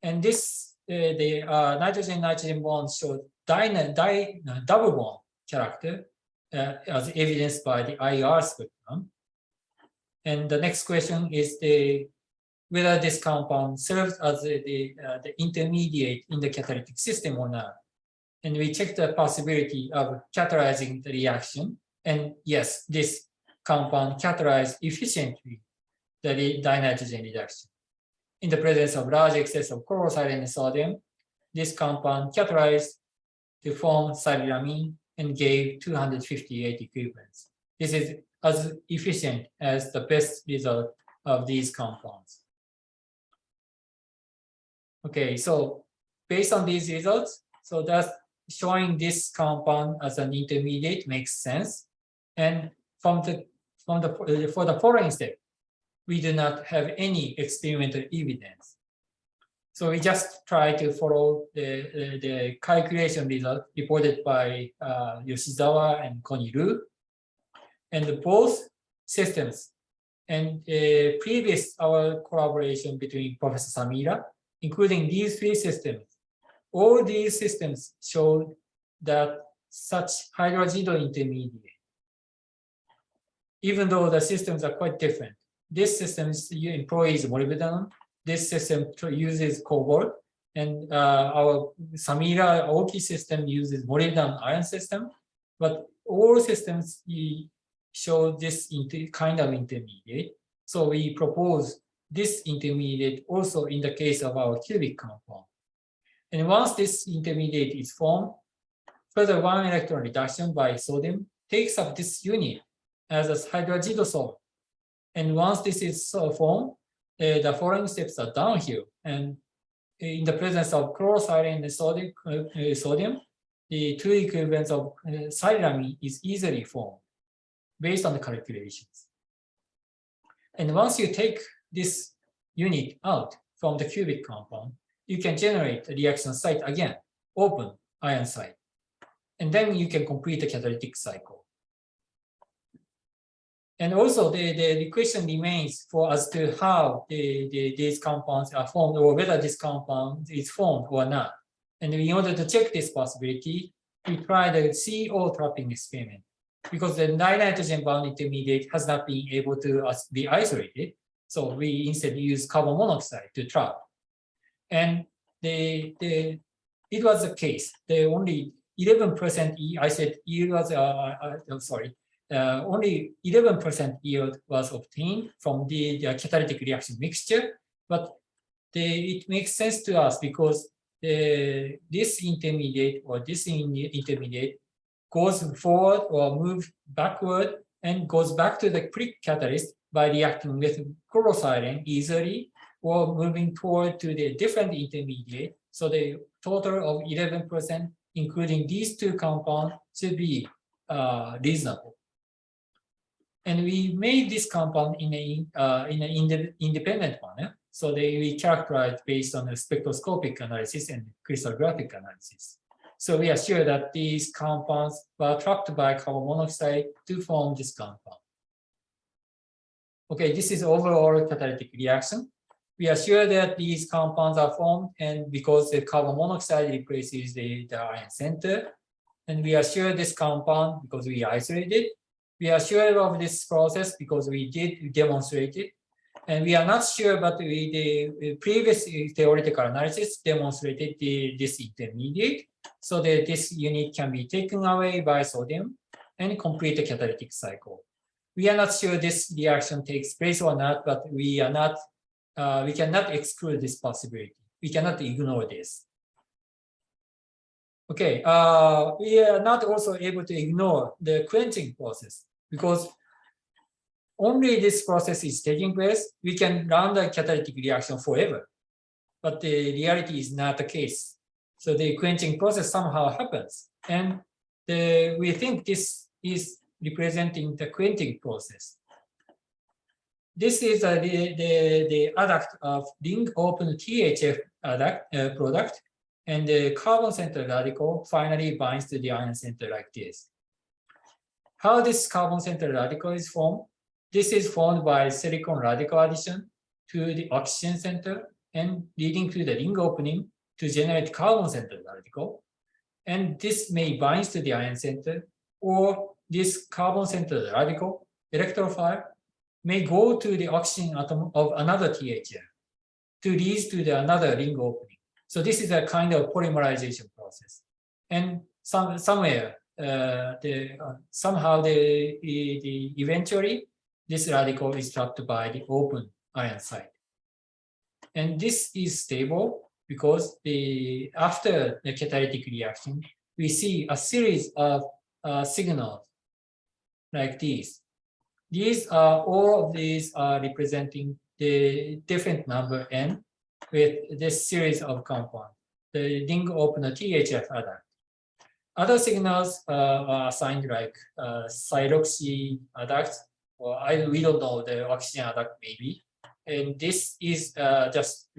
And this, the nitrogen-nitrogen bonds show double bond character as evidenced by the IR spectrum. And the next question is whether this compound serves as the intermediate in the catalytic system or not. And we checked the possibility of catalyzing the reaction. And yes, this compound catalyzed efficiently the dinitrogen reduction. In the presence of large excess of chlorosilane and sodium, this compound catalyzed to form silylamine and gave 258 equivalents. This is as efficient as the best result of these compounds. Okay, so based on these results, so that's showing this compound as an intermediate makes sense. And for the following step, we do not have any experimental evidence. So we just try to follow the calculation result reported by Yoshizawa and Koniru. And both systems and our collaboration between Professor Samira, including these three systems, all these systems showed that such hydrogen intermediate, even though the systems are quite different. This system employs molybdenum, this system uses cobalt, and our Samira Ohki system uses molybdenum iron system, but all systems show this kind of intermediate. So we propose this intermediate also in the case of our cubic compound. And once this intermediate is formed, further 1 electron reduction by sodium takes up this unit as a hydrazidosol. And once this is formed, the following steps are downhill. And in the presence of chlorosilane and sodium, the 2 equivalents of silylamine is easily formed based on the calculations. And once you take this unit out from the cubic compound, you can generate a reaction site again, open ion site. And then you can complete the catalytic cycle. And also the question remains for us to how these compounds are formed or whether this compound is formed or not. And in order to check this possibility, we tried the CO trapping experiment because the dinitrogen bound intermediate has not been able to be isolated. So we instead use carbon monoxide to trap. And it was the case. The only 11% I said yield was only 11% yield was obtained from the catalytic reaction mixture, but it makes sense to us because this intermediate or this intermediate goes forward or moves backward and goes back to the pre-catalyst by reacting with chlorosilane easily or moving toward to the different intermediate. So the total of 11%, including these two compounds, should be reasonable. And we made this compound in an independent manner. So we characterized based on the spectroscopic analysis and crystallographic analysis. So we are sure that these compounds were trapped by carbon monoxide to form this compound. Okay, this is overall catalytic reaction. We are sure that these compounds are formed, and because the carbon monoxide replaces the ion center, and we are sure this compound because we isolated. We are sure of this process because we did demonstrate it. And we are not sure, but the previous theoretical analysis demonstrated this intermediate so that this unit can be taken away by sodium and complete the catalytic cycle. We are not sure this reaction takes place or not, but we cannot exclude this possibility. We cannot ignore this. Okay, we are not also able to ignore the quenching process because only this process is taking place. We can run the catalytic reaction forever, but the reality is not the case. So the quenching process somehow happens, and we think this is representing the quenching process. This is the adduct of ring open THF adduct, product, and the carbon center radical finally binds to the ion center like this. How this carbon center radical is formed? This is formed by silicon radical addition to the oxygen center and leading to the ring opening to generate carbon center radical. And this may bind to the ion center, or this carbon center radical electrophile may go to the oxygen atom of another THF to lead to the another ring opening. So this is a kind of polymerization process. And somewhere, somehow eventually this radical is trapped by the open ion site. And this is stable because after the catalytic reaction, we see a series of signals like these. All of these are representing the different number n with this series of compounds, the ring opener THF adduct. Other signals are assigned like siloxy adduct, or we don't know, the oxygen adduct maybe. And this is just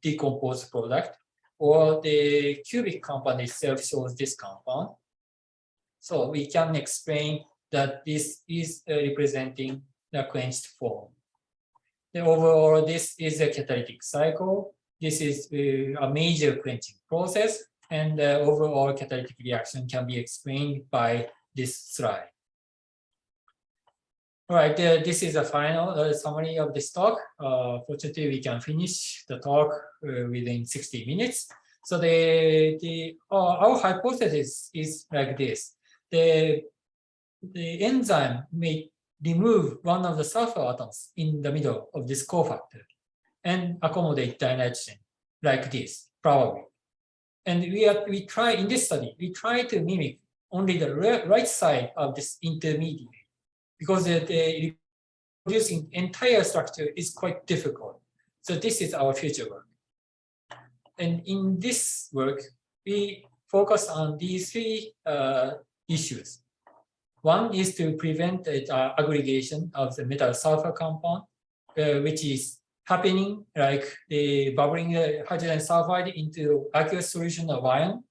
decomposed product, or the cubic compound itself shows this compound. So we can explain that this is representing the quenched form. The overall, this is a catalytic cycle. This is a major quenching process, and the overall catalytic reaction can be explained by this slide. All right, this is a final summary of this talk. Fortunately, we can finish the talk within 60 minutes. So our hypothesis is like this. The enzyme may remove one of the sulfur atoms in the middle of this cofactor and accommodate dinitrogen like this, probably. And we try in this study, we try to mimic only the right side of this intermediate, because the reproducing entire structure is quite difficult. So this is our future work. And in this work, we focus on these three issues. One is to prevent the aggregation of the metal-sulfur compound, which is happening like the bubbling hydrogen sulfide into aqueous solution of iron.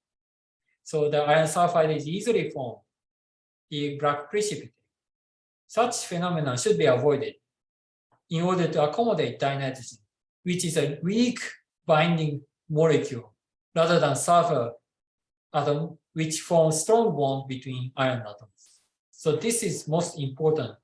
So the iron sulfide is easily formed, the black precipitate. Such phenomena should be avoided in order to accommodate dinitrogen, which is a weak binding molecule, rather than sulfur atom, which forms strong bond between iron atoms. So this is most important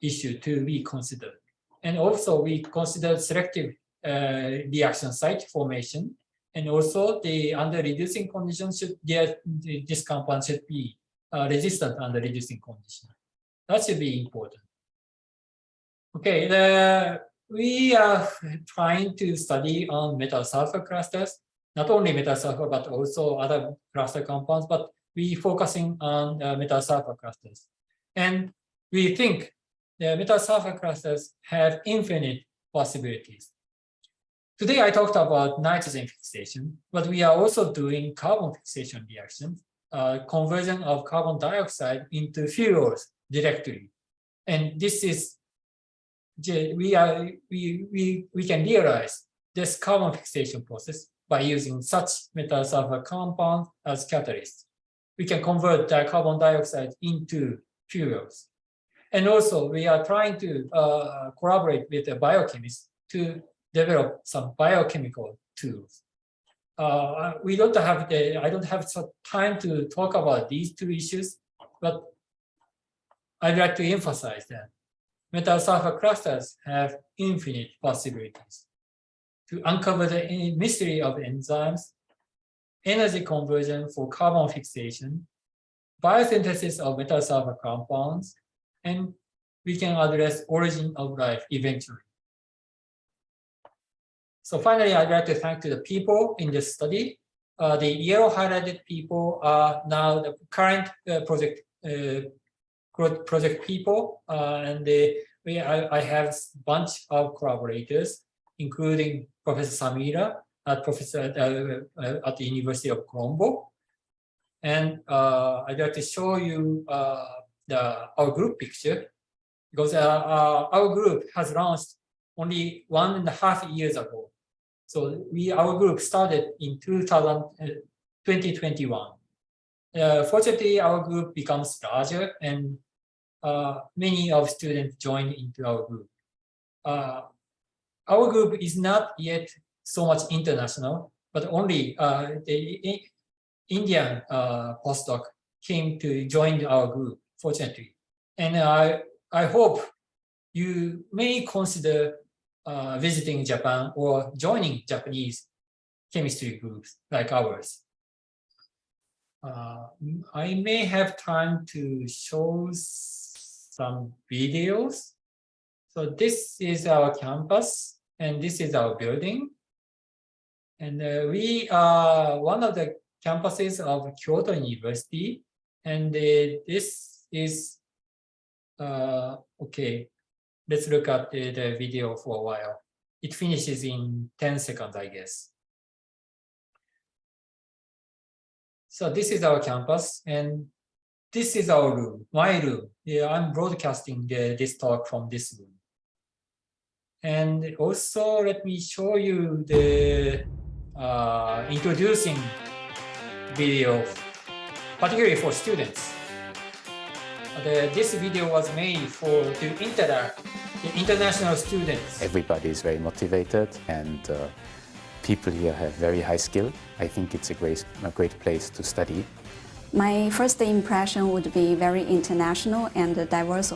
issue to be considered. And also we consider selective reaction site formation, and also under reducing conditions, this compound should be resistant under reducing conditions. That should be important. Okay, we are trying to study on metal-sulfur clusters, not only metal-sulfur, but also other cluster compounds, but we focusing on metal-sulfur clusters. And we think the metal-sulfur clusters have infinite possibilities. Today I talked about nitrogen fixation, but we are also doing carbon fixation reactions, conversion of carbon dioxide into fuels directly. And this is, we can realize this carbon fixation process by using such metal-sulfur compounds as catalysts. We can convert the carbon dioxide into fuels. And also we are trying to collaborate with the biochemists to develop some biochemical tools. I don't have time to talk about these two issues, but I'd like to emphasize that metal-sulfur clusters have infinite possibilities to uncover the mystery of enzymes, energy conversion for carbon fixation, biosynthesis of metal-sulfur compounds, and we can address origin of life eventually. So finally, I'd like to thank the people in this study. The yellow highlighted people are now the current project people, and I have a bunch of collaborators, including Professor Samira at at the University of Colombo. And I'd like to show you our group picture, because our group has launched only 1.5 years ago. So our group started in 2021. Fortunately, our group becomes larger, and many of students joined into our group. Our group is not yet so much international, but only the Indian postdoc came to join our group, fortunately. And I hope you may consider visiting Japan or joining Japanese chemistry groups like ours. I may have time to show some videos. So this is our campus, and this is our building. And we are one of the campuses of Kyoto University. And this is, okay, let's look at the video for a while. It finishes in 10 seconds, I guess. So this is our campus, and this is our room, my room. Yeah, I'm broadcasting this talk from this room. And also, let me show you the introducing video, particularly for students. This video was made to interact with international students. Everybody is very motivated, and people here have very high skill. I think it's a great place to study. My first impression would be very international and diverse.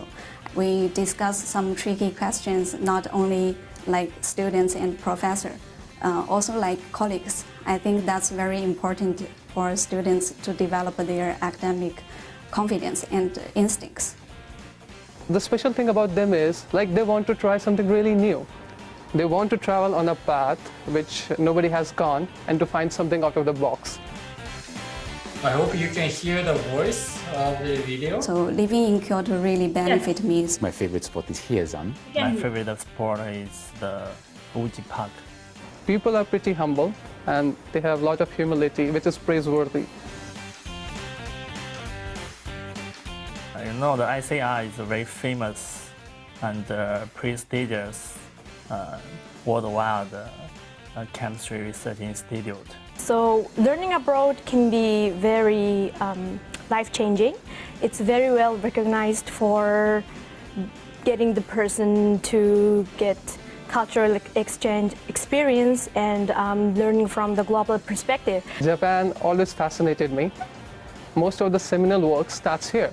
We discussed some tricky questions, not only like students and professors, also like colleagues. I think that's very important for students to develop their academic confidence and instincts. The special thing about them is, like, they want to try something really new. They want to travel on a path which nobody has gone and to find something out of the box. I hope you can hear the voice of the video. So living in Kyoto really benefit me. My favorite sport is Hiezan. My favorite sport is the Uji Park. People are pretty humble and they have a lot of humility, which is praiseworthy. You know, the ICR is a very famous and prestigious worldwide chemistry research institute. So learning abroad can be very life-changing. It's very well recognized for getting the person to get cultural exchange experience and learning from the global perspective. Japan always fascinated me. Most of the seminal work starts here.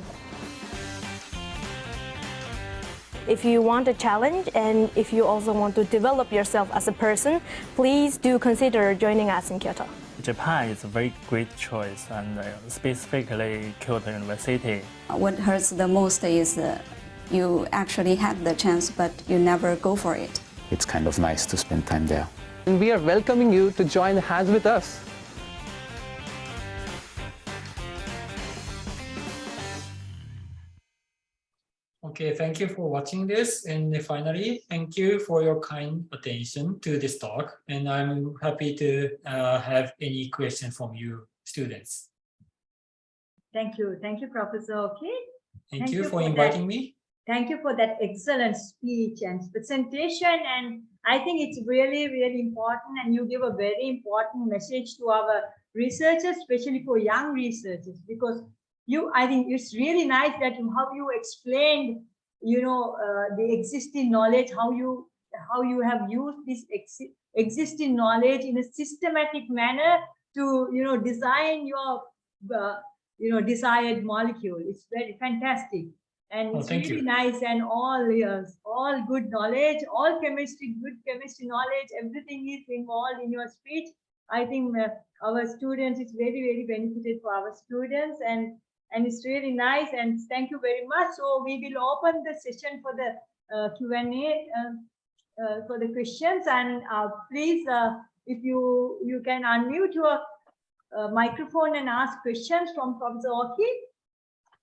If you want a challenge and if you also want to develop yourself as a person, please do consider joining us in Kyoto. Japan is a very great choice, and specifically Kyoto University. What hurts the most is you actually had the chance, but you never go for it. It's kind of nice to spend time there. And we are welcoming you to join hands with us. Okay, thank you for watching this. And finally, thank you for your kind attention to this talk. And I'm happy to have any question from you students. Thank you. Thank you, Professor Ohki. Thank you for inviting me. Thank you for that excellent speech and presentation. And I think it's really, really important. And you give a very important message to our researchers, especially for young researchers, because I think it's really nice that how you explained, the existing knowledge, how you have used this existing knowledge in a systematic manner to, design your, desired molecule. It's very fantastic. And it's really nice, and all good knowledge, all chemistry, good chemistry knowledge, everything is involved in your speech. I think our students, it's very, very benefited for our students, and it's really nice, and thank you very much. So we will open the session for the Q&A for the questions, and please, if you can unmute your microphone and ask questions from Professor Ohki.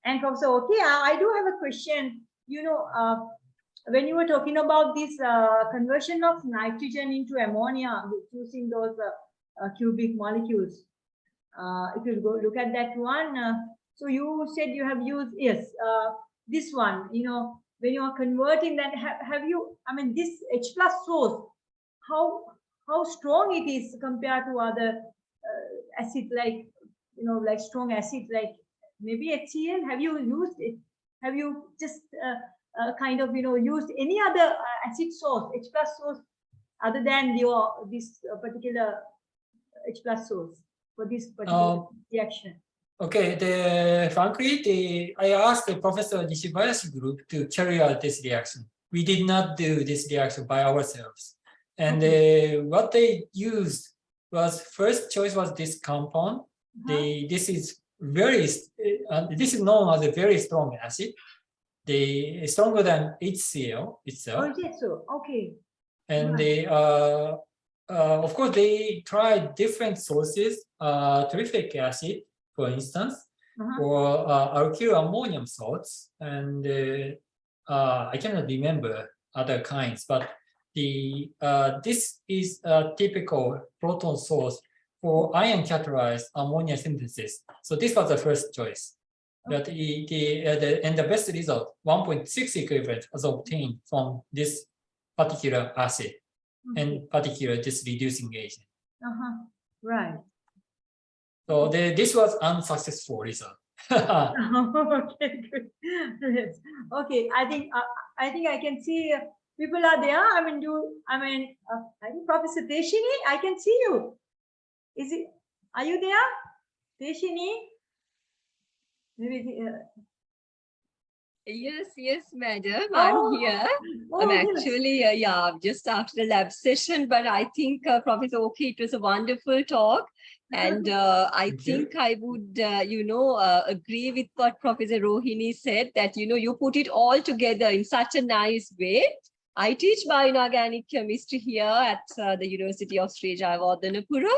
And Professor Ohki, I do have a question. When you were talking about this conversion of nitrogen into ammonia using those cubic molecules, if you go look at that one, So you said you have used, yes, this one, you know, when you are converting, then have you, I mean, this H plus source, how strong it is compared to other acid, like, you know, like strong acid, like maybe HCl? Have you used it? Have you just kind of, you know, used any other acid source, H plus source, other than your this particular H plus source for this particular reaction? Okay, frankly, I asked the Professor Nishibayashi group to carry out this reaction. We did not do this reaction by ourselves. And what they used was, first choice was this compound. This is known as a very strong acid. Stronger than HCl itself. Oh, yes, so okay. And they, of course, they tried different sources, terrific acid, for instance, or alkyl ammonium salts, and I cannot remember other kinds, but this is a typical proton source for ion catalyzed ammonia synthesis. So this was the first choice. But and the best result, 1.6 equivalent, was obtained from this particular acid and particular this reducing agent. Right. So this was unsuccessful result. Okay, good. Yes. Okay, I think I can see people are there. I mean, I think Professor Teshini, I can see you. Is it? Are you there, Teshini? Maybe. Yes, madam. I'm here. I'm actually, just after the lab session, but I think, Professor Ohki, it was a wonderful talk. And I think I would, agree with what Professor Rohini said, that, you put it all together in such a nice way. I teach bioinorganic chemistry here at the University of Sri Lanka,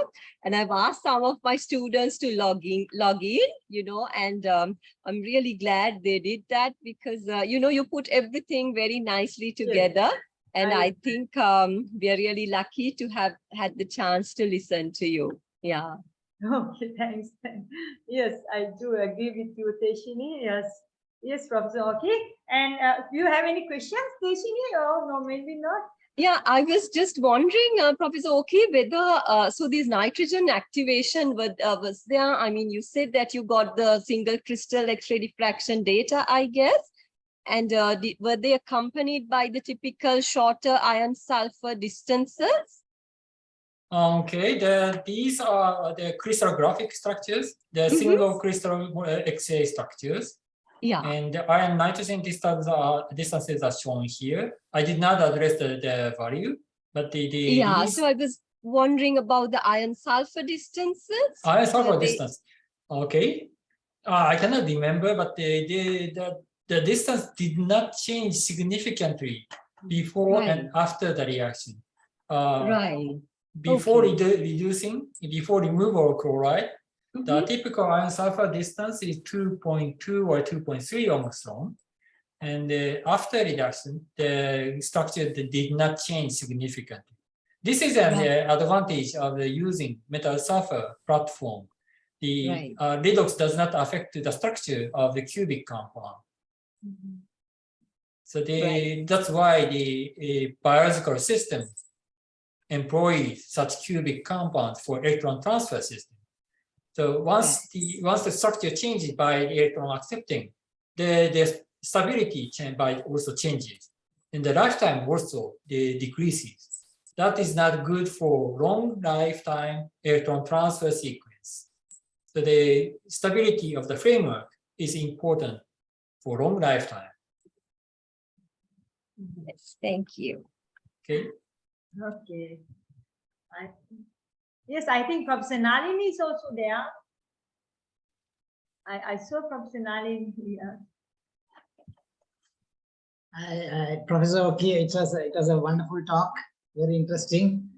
and I've asked some of my students to log in, and I'm really glad they did that, because, you put everything very nicely together. Yes. And I think we are really lucky to have had the chance to listen to you. Yeah. Okay, thanks. Yes, I do agree with you, Teshini. Yes, Professor Ohki. And do you have any questions, Teshini? Or no, maybe not. Yeah, I was just wondering, Professor Ohki, whether so this nitrogen activation was there. I mean, you said that you got the single crystal X-ray diffraction data, I guess, and were they accompanied by the typical shorter iron sulfur distances? Okay, these are the crystallographic structures, the single crystal X-ray structures. Yeah. And the iron nitrogen distances are shown here. I did not address the value, but these... So I was wondering about the iron sulfur distances. Iron sulfur distance. Okay. I cannot remember, but the distance did not change significantly before and after the reaction. Before before removal of chloride, the typical iron sulfur distance is 2.2 or 2.3 angstrom. And after reduction, the structure did not change significantly. This is an advantage of using metal-sulfur platform. The redox does not affect the structure of the cubic compound. So that's why the biological system employs such cubic compounds for electron transfer system. So once the structure changes by the electron accepting, the stability also changes, and the lifetime also decreases. That is not good for long lifetime electron transfer sequence. So the stability of the framework is important for long lifetime. Yes, thank you. Okay. Okay. Yes, I think Professor Nalini is also there. I saw Professor Nalini here. Professor Ohki, it was a wonderful talk, very interesting.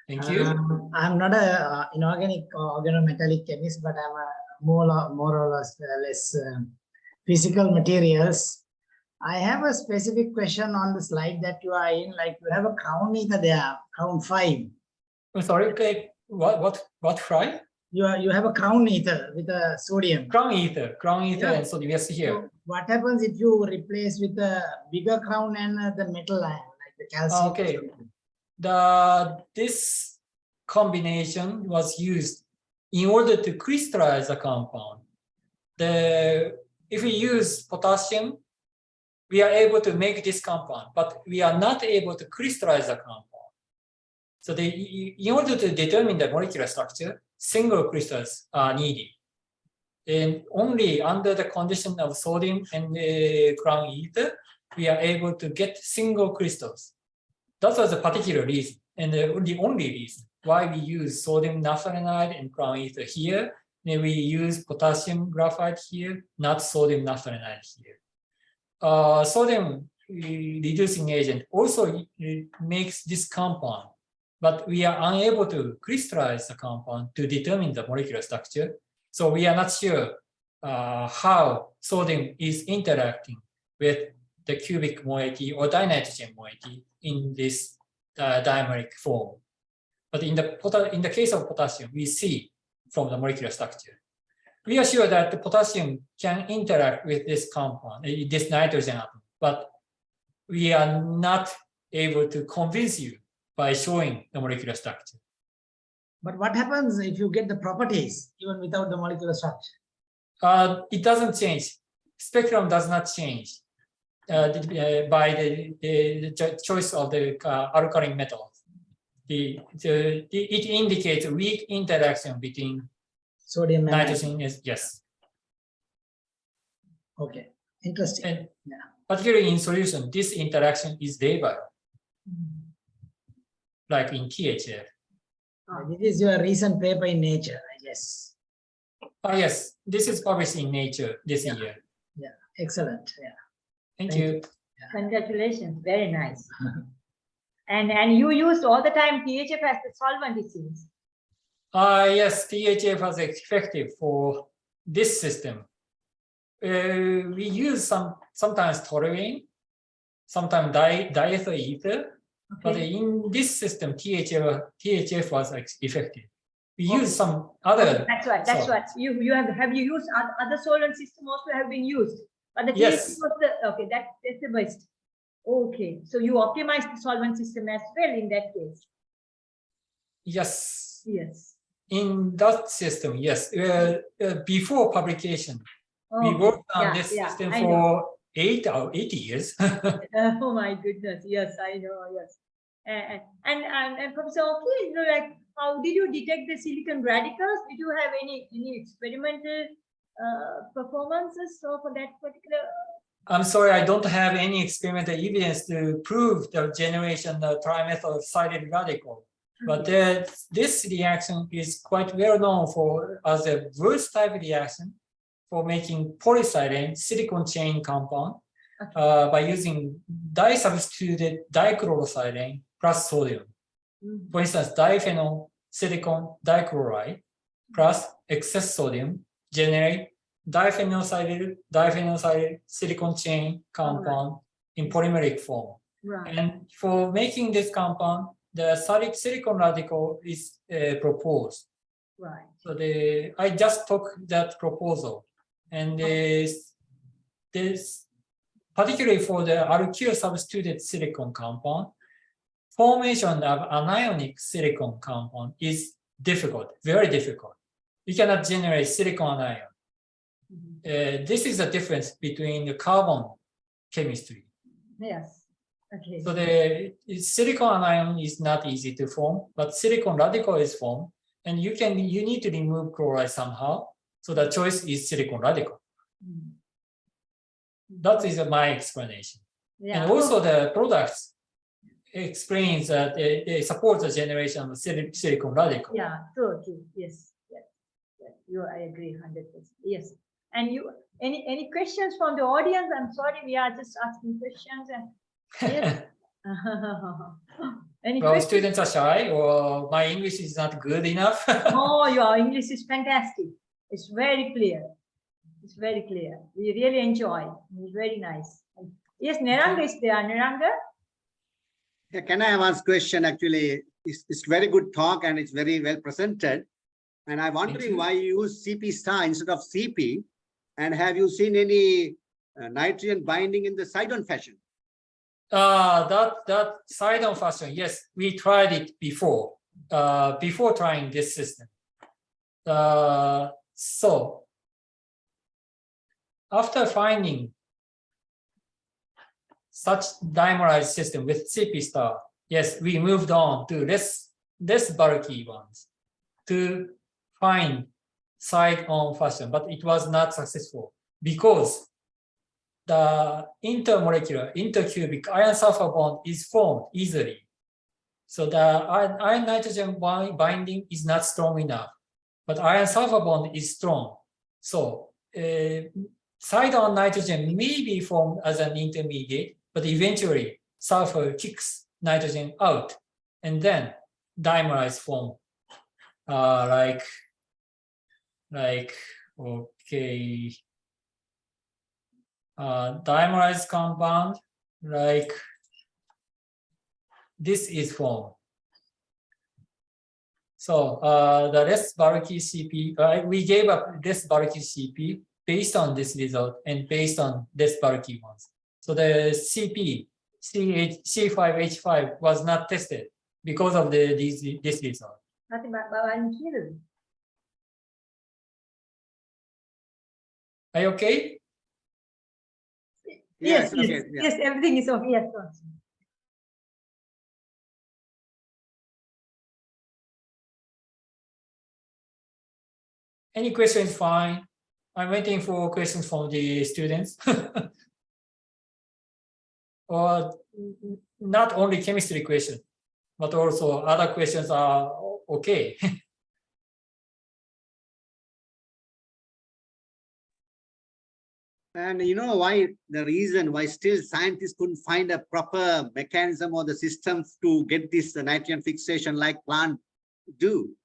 Thank you. I'm not a inorganic or organometallic chemist, but I'm a more or less physical materials. I have a specific question on the slide that you are in. Like you have a crown meter there, crown 5. I'm sorry. Okay. What 5? You have a crown ether with a sodium. Crown ether, Yeah. and sodium. Yes, here. So what happens if you replace with a bigger crown and the metal ion, like the calcium? Okay. This combination was used in order to crystallize the compound. If we use potassium, we are able to make this compound, but we are not able to crystallize the compound. So in order to determine the molecular structure, single crystals are needed. And only under the condition of sodium and crown ether, we are able to get single crystals. That was a particular reason, and the only reason why we use sodium naphthalenide and crown ether here. And we use potassium graphite here, not sodium naphthalenide here. Sodium reducing agent also makes this compound, but we are unable to crystallize the compound to determine the molecular structure. So we are not sure how sodium is interacting with the cubic moiety or dinitrogen moiety in this dimeric form. But in the case of potassium, we see from the molecular structure. We are sure that the potassium can interact with this compound, this nitrogen atom, but we are not able to convince you by showing the molecular structure. But what happens if you get the properties even without the molecular structure? It doesn't change. Spectrum does not change by the choice of the alkaline metals. It indicates weak interaction between Sodium and nitrogen. Yes. Okay, interesting. And particularly in solution, this interaction is labile, like in THF. This is your recent paper in Nature, I guess. Yes, this is published in Nature this year. Yeah, excellent. Yeah. Thank you. Yeah. Congratulations, very nice. And you used all the time THF as the solvent, it seems. Yes, THF was effective for this system. We use sometimes toluene, sometimes diethyl ether, but in this system, THF was effective. We use some other. That's right. That's what you have you used other solvent system also have been used, but the THF Yes. was the okay. That's the best. Okay, so you optimized the solvent system as well in that case. Yes. Yes. In that system, yes. Before publication, we worked on this system for 8 years. Oh my goodness! Yes, I know. Yes, and Professor Ohki, like, how did you detect the silicon radicals? Did you have any experimental performances for that particular? I'm sorry, I don't have any experimental evidence to prove the generation of trimethyl sided radical. But this reaction is quite well known as a Wurtz type reaction for making polystyrene silicon chain compound by using disubstituted dichlorosilane plus sodium. For instance, diphenyl silicon dichloride plus excess sodium generate diphenyl silicon chain compound in polymeric form. Right. And for making this compound, the silicon radical is proposed. Right. So I just took that proposal, and this particularly for the alkyl substituted silicon compound, formation of anionic silicon compound is difficult, very difficult. You cannot generate silicon anion. This is the difference between the carbon chemistry. Yes. Okay. So the silicon anion is not easy to form, but silicon radical is formed, and you need to remove chloride somehow. So the choice is silicon radical. That is my explanation. Yeah. And also the products explains that they support the generation of silicon radical. Yeah, true. Yes. I agree 100%. Yes. And you, any questions from the audience? I'm sorry, we are just asking questions. And yes. Any Well, questions? students are shy, or my English is not good enough. Oh, your English is fantastic. It's very clear. It's very clear. We really enjoy. It's very nice. Yes, Neranga is there. Neranga? Yeah, can I have asked question? Actually, it's very good talk and it's very well presented. And I'm wondering why you use CP star instead of CP. And have you seen any nitrogen binding in the side-on fashion? That side-on fashion, yes, we tried it before trying this system. So after finding such dimerized system with CP star, yes, we moved on to less bulky ones to find side-on fashion, but it was not successful because the intermolecular, intercubic iron-sulfur bond is formed easily. So the iron-nitrogen binding is not strong enough, but iron-sulfur bond is strong. So side-on nitrogen may be formed as an intermediate, but eventually sulfur kicks nitrogen out, and then dimerized form, dimerized compound like this is formed. So the less bulky CP, we gave up less bulky CP based on this result and based on less bulky ones. So the CP, C5H5 was not tested because of this result. Nothing but one kilo. Are you okay? Yes, okay, yes, yeah. yes, everything is okay. Yes, sir. Any questions? Fine. I'm waiting for questions from the students. Or not only chemistry question, but also other questions are okay. And you know why, the reason why still scientists couldn't find a proper mechanism or the systems to get this nitrogen fixation like plant do?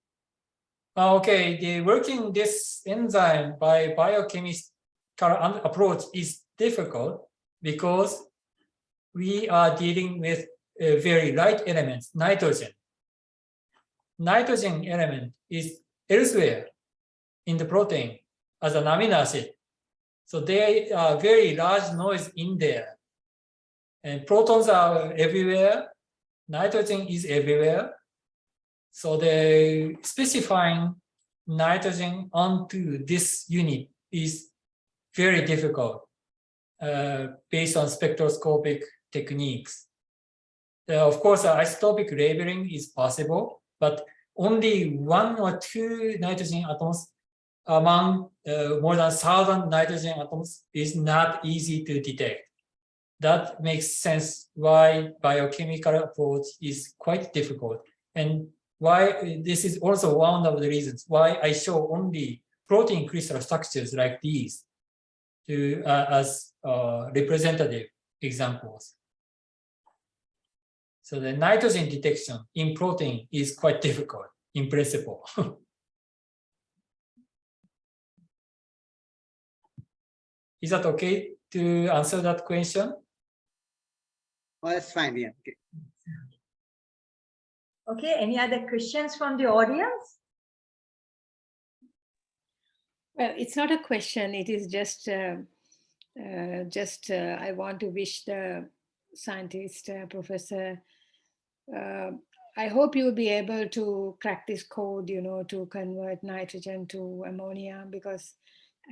Okay, the working this enzyme by biochemical approach is difficult because we are dealing with very light elements, nitrogen. Nitrogen element is elsewhere in the protein as an amino acid. So there are very large noise in there. And protons are everywhere. Nitrogen is everywhere. So the specifying nitrogen onto this unit is very difficult based on spectroscopic techniques. Of course, isotopic labeling is possible, but only 1 or 2 nitrogen atoms among more than 1,000 nitrogen atoms is not easy to detect. That makes sense why biochemical approach is quite difficult, and why this is also one of the reasons why I show only protein crystal structures like these to as representative examples. So the nitrogen detection in protein is quite difficult in principle. Is that okay to answer that question? Oh, that's fine, yeah. Okay. Okay, any other questions from the audience? Well, it's not a question. It is just, I want to wish the scientist, professor, I hope you'll be able to crack this code, you know, to convert nitrogen to ammonia, because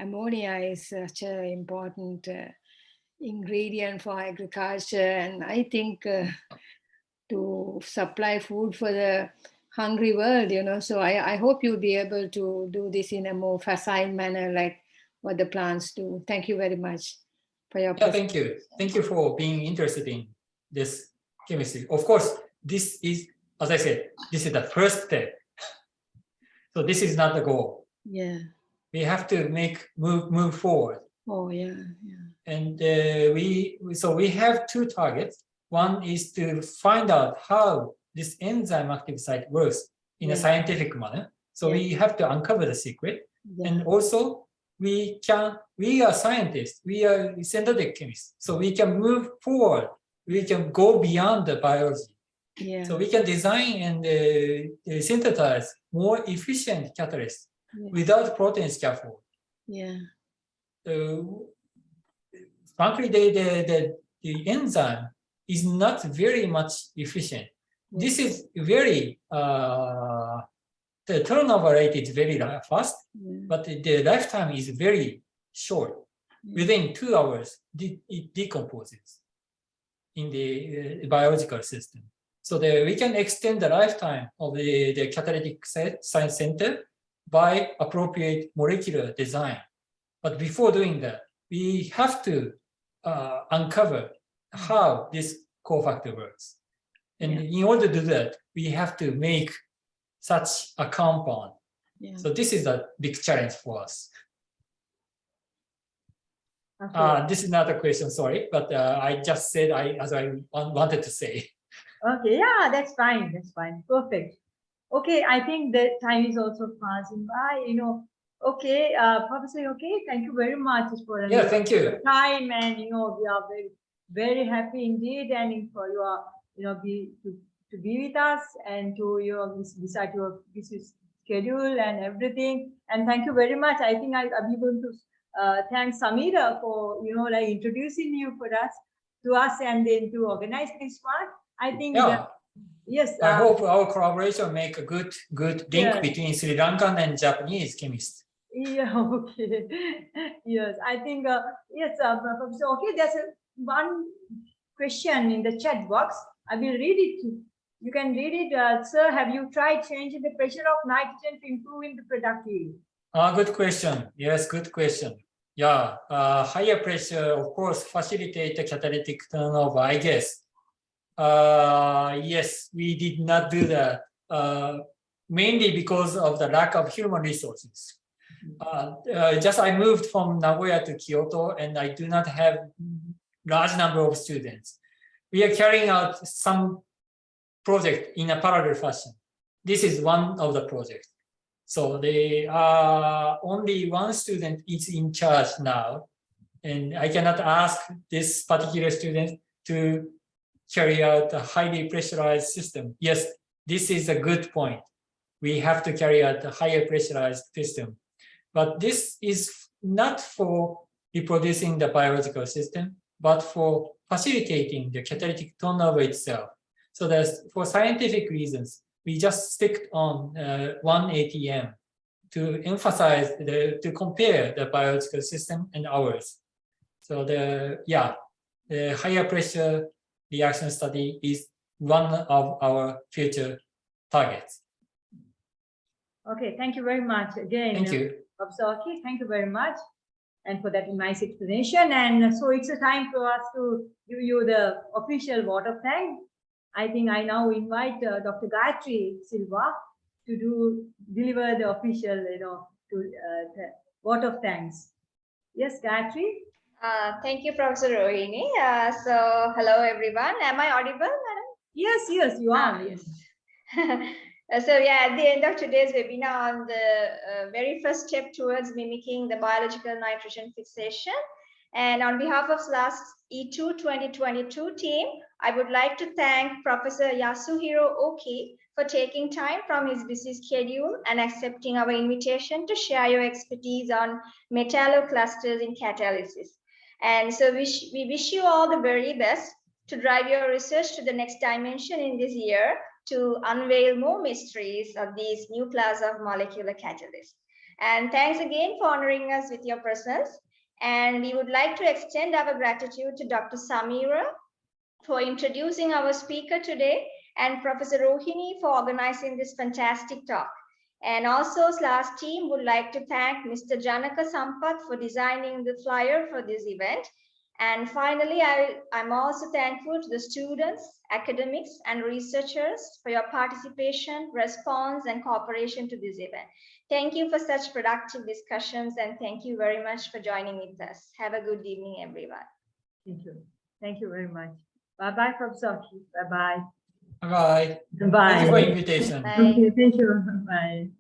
ammonia is such an important ingredient for agriculture, and I think to supply food for the hungry world, you know. So I hope you'll be able to do this in a more facile manner, like what the plants do. Thank you very much for your thank you. Thank you for being interested in this chemistry. Of course, this is, as I said, this is the first step. So this is not the goal. Yeah. We have to move forward. Oh yeah, yeah. And we have 2 targets. One is to find out how this enzyme active site works in a scientific manner. So we have to uncover the secret. And also we are scientists, we are synthetic chemists. So we can move forward. We can go beyond the biology Yeah. So we can design and synthesize more efficient catalysts without protein scaffold. Yeah. Frankly, the enzyme is not very much efficient. Yeah. This is very, the turnover rate is very fast, but the lifetime is very short. Within 2 hours, it decomposes in the biological system. So we can extend the lifetime of the catalytic science center by appropriate molecular design. But before doing that, we have to uncover how this cofactor works. And in order to do that, we have to make such a compound. So this is a big challenge for us. Okay. This is not a question, sorry, but I just said as I wanted to say. Okay, yeah, that's fine. That's fine. Perfect. Okay, I think the time is also passing by, you know. Okay, Professor, okay, thank you very much for thank you. Time, and you know, we are very happy indeed, and for your, you know, to be with us and to your beside your busy schedule and everything. And thank you very much. I think I'll be going to thank Samira for, you know, like introducing you to us and then to organize this one. I think yes. I hope our collaboration make a good link between Sri Lankan and Japanese chemists. Yeah, okay. Yes, I think yes, Professor. Okay, there's one question in the chat box. I will read it. You can read it, sir. Have you tried changing the pressure of nitrogen to improving the productivity? Good question. Yes, good question. Yeah, higher pressure, of course, facilitate the catalytic turnover, I guess. Yes, we did not do that, mainly because of the lack of human resources. Just I moved from Nagoya to Kyoto, and I do not have large number of students. We are carrying out some project in a parallel fashion. This is one of the projects. So they are only one student is in charge now, and I cannot ask this particular student to carry out a highly pressurized system. Yes, this is a good point. We have to carry out a higher pressurized system, but this is not for reproducing the biological system, but for facilitating the catalytic turnover itself. So that's for scientific reasons, we just stick on 1 ATM to emphasize to compare the biological system and ours. So the higher pressure reaction study is one of our future targets. Okay, thank you very much again. Thank you. Professor Ohki, thank you very much, and for that nice explanation. And so it's a time for us to give you the official vote of thanks. I think I now invite Dr. Gayathri Silva to deliver the official, you know, vote of thanks. Yes, Gayathri. Thank you, Professor Rohini. So, hello everyone. Am I audible, madam? Yes, yes, you are. Yes. So, yeah, at the end of today's webinar on the very first step towards mimicking the biological nitrogen fixation, and on behalf of SLAS E2 2022 team, I would like to thank Professor Yasuhiro Ohki for taking time from his busy schedule and accepting our invitation to share your expertise on metalloclusters in catalysis. And so we wish you all the very best to drive your research to the next dimension in this year to unveil more mysteries of these new class of molecular catalysts. And thanks again for honoring us with your presence. And we would like to extend our gratitude to Dr. Samira for introducing our speaker today and Professor Rohini for organizing this fantastic talk. And also SLAS team would like to thank Mr. Janaka Sampath for designing the flyer for this event. And finally, I'm also thankful to the students, academics, and researchers for your participation, response, and cooperation to this event. Thank you for such productive discussions, and thank you very much for joining with us. Have a good evening, everyone. Thank you. Thank you very much. Bye-bye, Professor. Bye-bye. Bye-bye. Bye. Thank you for the invitation. Bye. Okay, thank you. Bye.